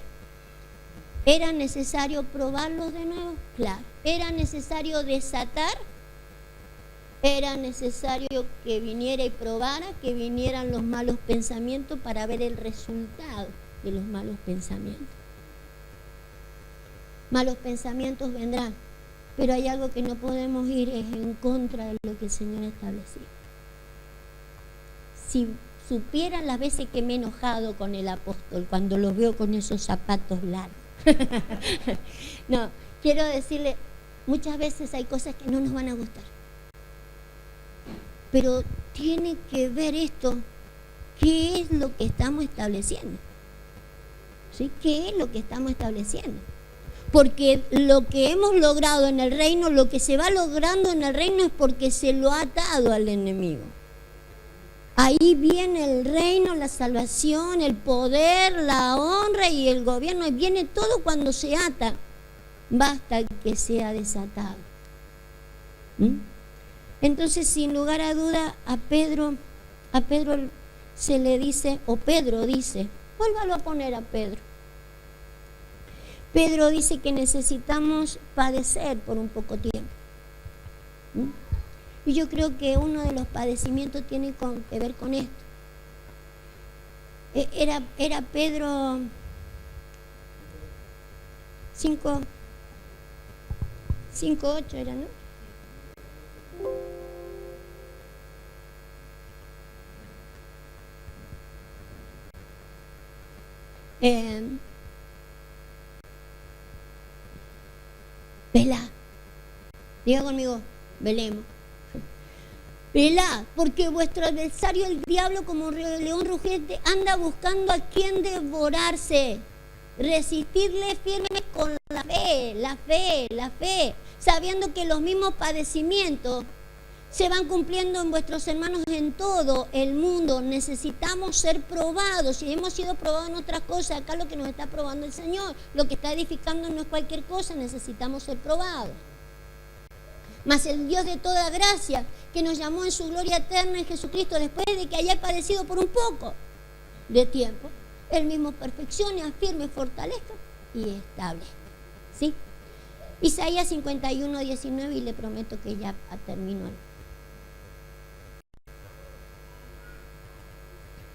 ¿Era necesario probarlos de nuevo? Claro. ¿Era necesario desatar? ¿Era necesario que viniera y probara, que vinieran los malos pensamientos para ver el resultado de los malos pensamientos? Malos pensamientos vendrán. Pero hay algo que no podemos ir, es en contra de lo que el Señor estableció. Si supieran las veces que me he enojado con el apóstol cuando lo veo con esos zapatos largos. No, quiero decirle, muchas veces hay cosas que no nos van a gustar. Pero tiene que ver esto, ¿qué es lo que estamos estableciendo? ¿Sí? ¿Qué es lo que estamos estableciendo? Porque lo que hemos logrado en el reino, lo que se va logrando en el reino es porque se lo ha atado al enemigo. Ahí viene el reino, la salvación, el poder, la honra y el gobierno. Y viene todo cuando se ata. Basta que sea desatado. Entonces, sin lugar a duda, a Pedro se le dice, o Pedro dice, vuélvalo a poner a Pedro. Pedro dice que necesitamos padecer por un poco tiempo. Y yo creo que uno de los padecimientos tiene que ver con esto. Era Pedro 5:8 era, ¿no? Velá. Diga conmigo, velemos. Velá, porque vuestro adversario, el diablo, como león rugiente, anda buscando a quien devorarse. Resistidle firmes con la fe, sabiendo que los mismos padecimientos se van cumpliendo en vuestros hermanos en todo el mundo. Necesitamos ser probados. Si hemos sido probados en otras cosas, acá lo que nos está probando el Señor, lo que está edificando no es cualquier cosa, necesitamos ser probados. Mas el Dios de toda gracia, que nos llamó en su gloria eterna en Jesucristo, después de que haya padecido por un poco de tiempo, Él mismo perfeccione, afirme, fortalezca y establezca. ¿Sí? Isaías 51:19, y le prometo que ya termino.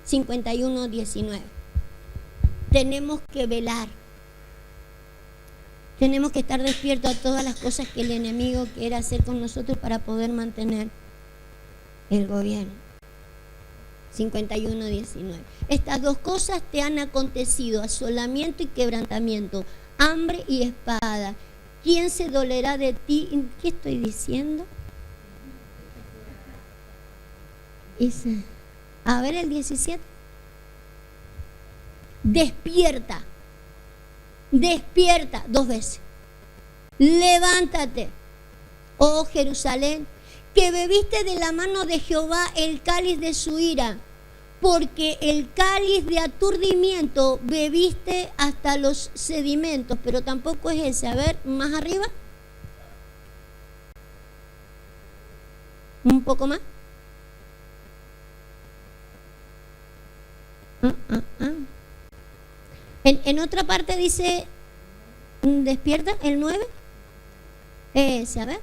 51:19. Tenemos que velar. Tenemos que estar despiertos a todas las cosas que el enemigo quiere hacer con nosotros para poder mantener el gobierno. 51:19. Estas dos cosas te han acontecido: asolamiento y quebrantamiento, hambre y espada. ¿Quién se dolerá de ti? ¿Qué estoy diciendo? A ver el 17. Despierta. Despierta 2 veces. Levántate, oh Jerusalén, que bebiste de la mano de Jehová el cáliz de su ira, porque el cáliz de aturdimiento bebiste hasta los sedimentos. Pero tampoco es ese. A ver, más arriba. Un poco más. En otra parte dice, despierta, el 9. Ese, a ver,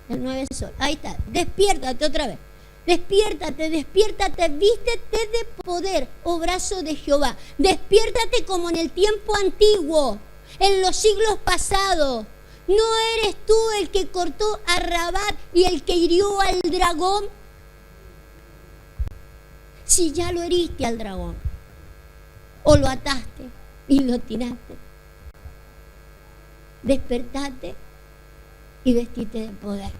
el 9 sol. Ahí está, despiértate otra vez. Despiértate, despiértate, vístete de poder, oh brazo de Jehová. Despiértate como en el tiempo antiguo, en los siglos pasados. ¿No eres tú el que cortó a Rabat y el que hirió al dragón? Si ya lo heriste al dragón, o lo ataste y lo tiraste. Despertate y vestite de poder.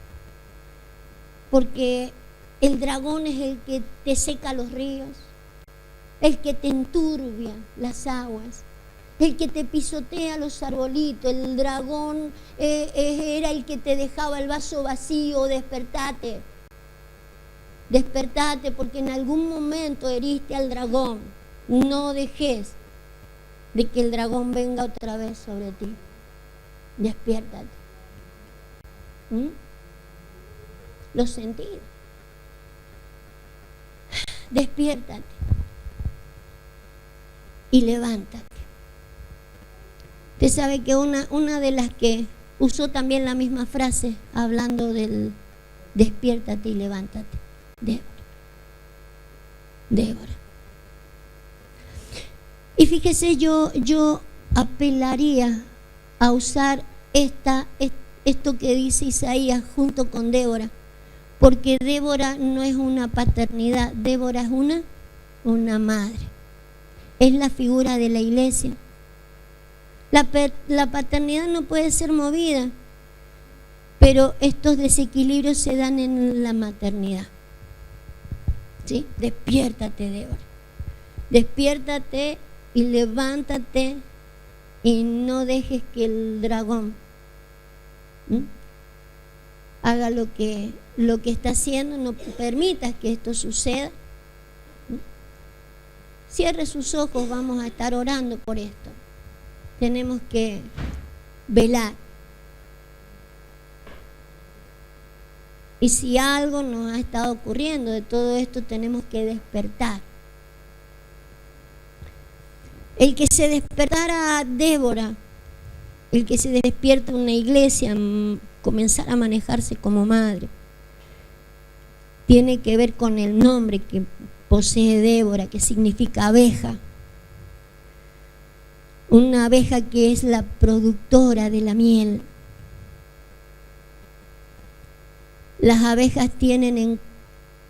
Porque el dragón es el que te seca los ríos, el que te enturbia las aguas, el que te pisotea los arbolitos. El dragón era el que te dejaba el vaso vacío. Despertate. Despertate, porque en algún momento heriste al dragón. No dejes de que el dragón venga otra vez sobre ti. Despiértate. Los sentidos. Despiértate y levántate. Usted sabe que una de las que usó también la misma frase, hablando del despiértate y levántate, Débora. Y fíjese, yo apelaría a usar esto que dice Isaías junto con Débora, porque Débora no es una paternidad, Débora es una madre. Es la figura de la iglesia. La paternidad no puede ser movida, pero estos desequilibrios se dan en la maternidad. ¿Sí? Despiértate, Débora. Despiértate y levántate y no dejes que el dragón haga lo que está haciendo. No permitas que esto suceda. Cierre sus ojos, vamos a estar orando por esto. Tenemos que velar. Y si algo nos ha estado ocurriendo de todo esto, tenemos que despertar. El que se despertara Débora, el que se despierta una iglesia, comenzar a manejarse como madre, tiene que ver con el nombre que posee Débora, que significa abeja. Una abeja que es la productora de la miel. Las abejas tienen en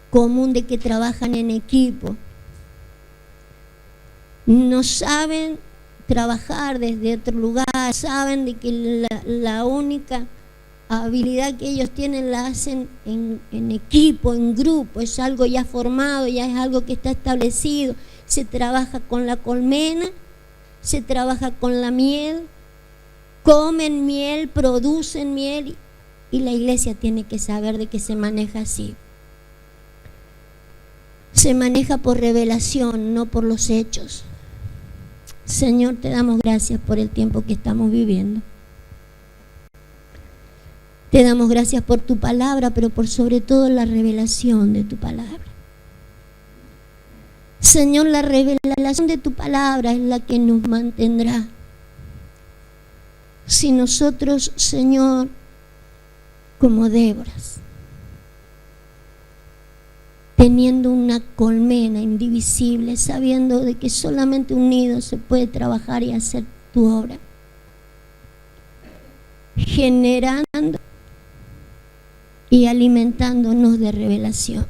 común de que trabajan en equipo. No saben trabajar desde otro lugar, saben de que la única habilidad que ellos tienen la hacen en equipo, en grupo. Es algo ya formado, ya es algo que está establecido. Se trabaja con la colmena, se trabaja con la miel, comen miel, producen miel, y la iglesia tiene que saber de que se maneja así. Se maneja por revelación, no por los hechos. Señor, te damos gracias por el tiempo que estamos viviendo. Te damos gracias por tu palabra, pero por sobre todo la revelación de tu palabra. Señor, la revelación de tu palabra es la que nos mantendrá. Si nosotros, Señor, como Déboras, teniendo una colmena indivisible, sabiendo de que solamente unidos se puede trabajar y hacer tu obra, generando y alimentándonos de revelación.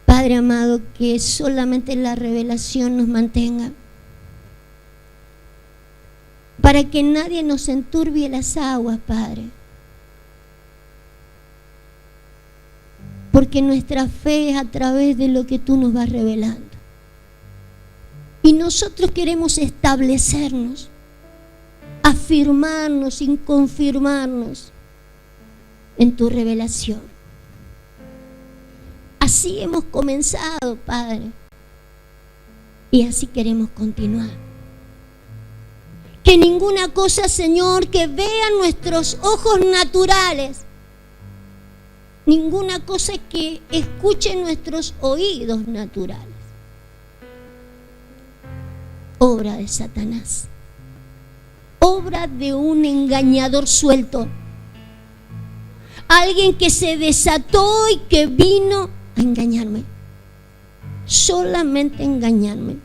Padre amado, que solamente la revelación nos mantenga, para que nadie nos enturbie las aguas, Padre, porque nuestra fe es a través de lo que tú nos vas revelando, y nosotros queremos establecernos, afirmarnos y confirmarnos en tu revelación. Así hemos comenzado, Padre, y así queremos continuar. Que ninguna cosa, Señor, que vean nuestros ojos naturales, ninguna cosa que escuchen nuestros oídos naturales, obra de Satanás, obra de un engañador suelto, alguien que se desató y que vino a engañarme, solamente engañarme.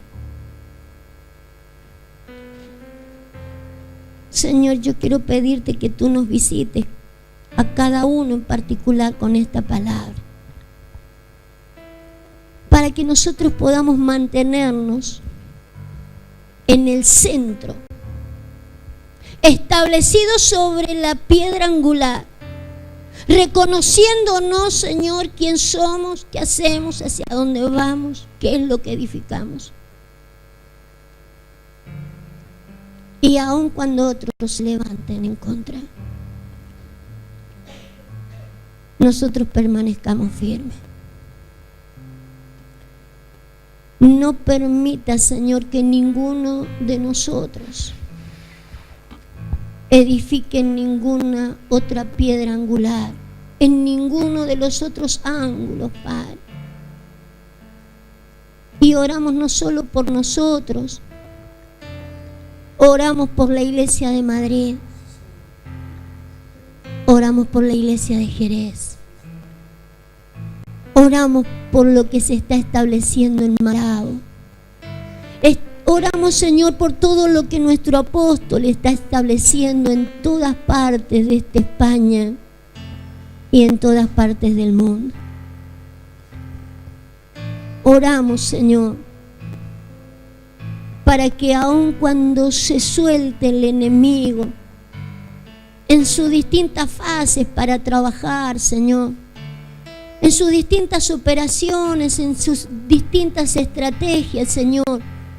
Señor, yo quiero pedirte que tú nos visites a cada uno en particular con esta palabra, para que nosotros podamos mantenernos en el centro, establecidos sobre la piedra angular, reconociéndonos, Señor, quién somos, qué hacemos, hacia dónde vamos, qué es lo que edificamos. Y aun cuando otros se levanten en contra, nosotros permanezcamos firmes. No permita, Señor, que ninguno de nosotros edifique en ninguna otra piedra angular, en ninguno de los otros ángulos, Padre. Y oramos no solo por nosotros, oramos por la iglesia de Madrid, oramos por la iglesia de Jerez, oramos por lo que se está estableciendo en Marabo. Oramos, Señor, por todo lo que nuestro apóstol está estableciendo en todas partes de esta España y en todas partes del mundo. Oramos, Señor, para que aun cuando se suelte el enemigo en sus distintas fases para trabajar, Señor, en sus distintas operaciones, en sus distintas estrategias, Señor,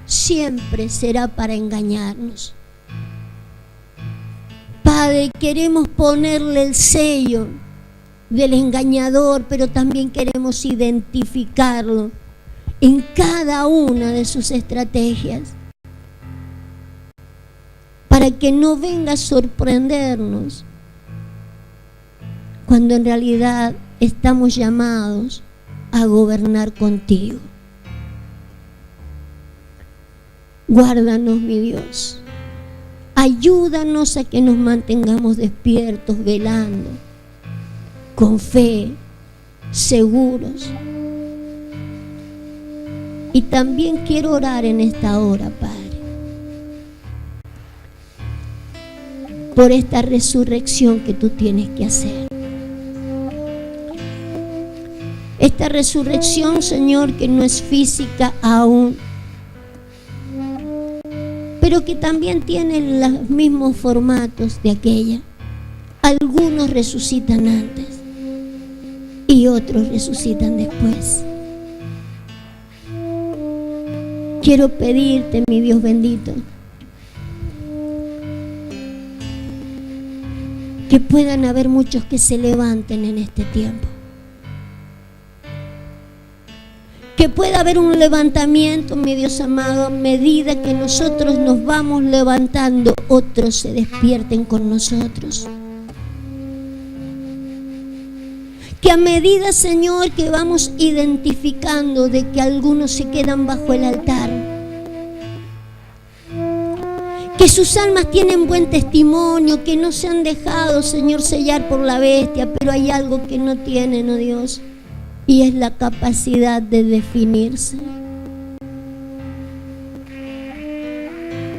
siempre será para engañarnos. Padre, queremos ponerle el sello del engañador, pero también queremos identificarlo en cada una de sus estrategias, para que no venga a sorprendernos cuando en realidad estamos llamados a gobernar contigo. Guárdanos, mi Dios. Ayúdanos a que nos mantengamos despiertos, velando, con fe, seguros. Y también quiero orar en esta hora, Padre, por esta resurrección que tú tienes que hacer. Esta resurrección, Señor, que no es física aún, pero que también tiene los mismos formatos de aquella. Algunos resucitan antes y otros resucitan después. Quiero pedirte, mi Dios bendito, que puedan haber muchos que se levanten en este tiempo. Que pueda haber un levantamiento, mi Dios amado, a medida que nosotros nos vamos levantando, otros se despierten con nosotros. Que a medida, Señor, que vamos identificando de que algunos se quedan bajo el altar, que que sus almas tienen buen testimonio, que no se han dejado, Señor, sellar por la bestia, pero hay algo que no tienen, oh Dios, y es la capacidad de definirse.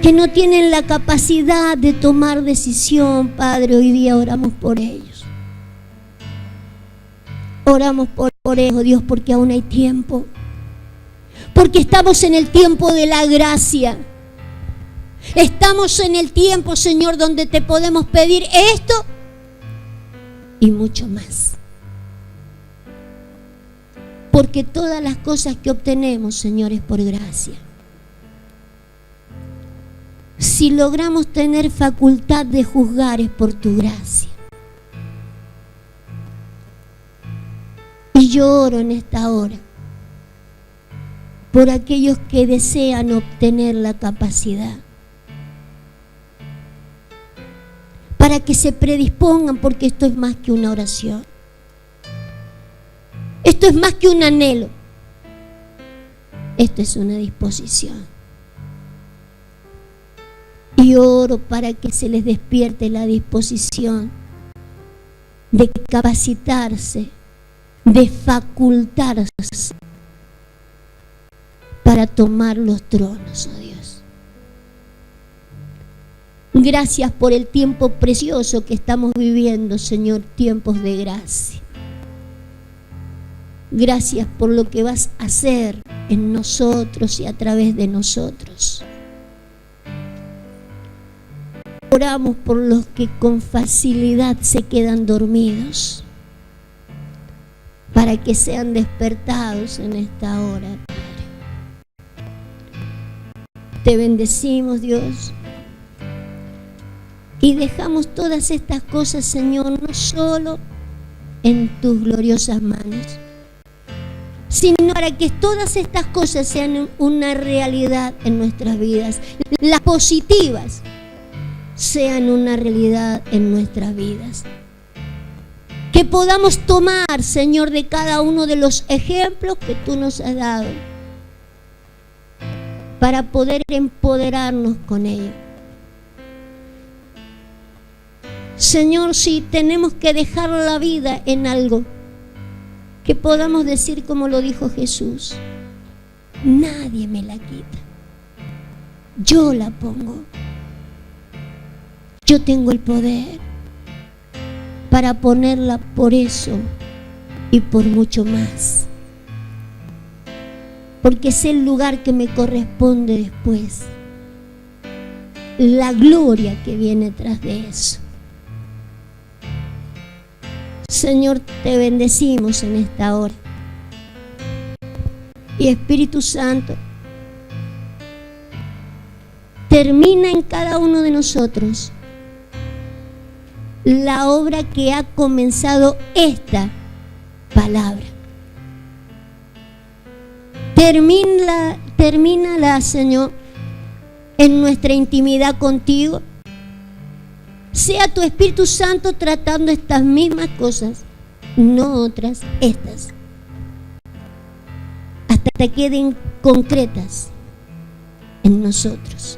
Que no tienen la capacidad de tomar decisión, Padre. Hoy día oramos por ellos. Oramos por ellos, Dios, porque aún hay tiempo. Porque estamos en el tiempo de la gracia. Estamos en el tiempo, Señor, donde te podemos pedir esto y mucho más. Porque todas las cosas que obtenemos, Señor, es por gracia. Si logramos tener facultad de juzgar, es por tu gracia. Y yo oro en esta hora por aquellos que desean obtener la capacidad, para que se predispongan, porque esto es más que una oración. Esto es más que un anhelo. Esto es una disposición. Y oro para que se les despierte la disposición de capacitarse, de facultarse para tomar los tronos, oh Dios. Gracias por el tiempo precioso que estamos viviendo, Señor, tiempos de gracia. Gracias por lo que vas a hacer en nosotros y a través de nosotros. Oramos por los que con facilidad se quedan dormidos, para que sean despertados en esta hora, Padre. Te bendecimos, Dios, y dejamos todas estas cosas, Señor, no solo en tus gloriosas manos, sino para que todas estas cosas sean una realidad en nuestras vidas. Las positivas sean una realidad en nuestras vidas. Que podamos tomar, Señor, de cada uno de los ejemplos que tú nos has dado, para poder empoderarnos con ellos. Señor, si tenemos que dejar la vida en algo, que podamos decir como lo dijo Jesús: nadie me la quita, yo la pongo. Yo tengo el poder para ponerla por eso y por mucho más. Porque es el lugar que me corresponde después. La gloria que viene tras de eso. Señor, te bendecimos en esta hora. Y Espíritu Santo, termina en cada uno de nosotros la obra que ha comenzado esta palabra. Termínala, Señor, en nuestra intimidad contigo. Sea tu Espíritu Santo tratando estas mismas cosas, no otras, estas, hasta que queden concretas en nosotros.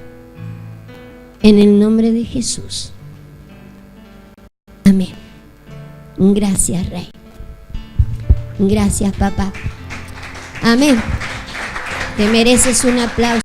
En el nombre de Jesús. Amén. Gracias, Rey. Gracias, papá. Amén. Te mereces un aplauso.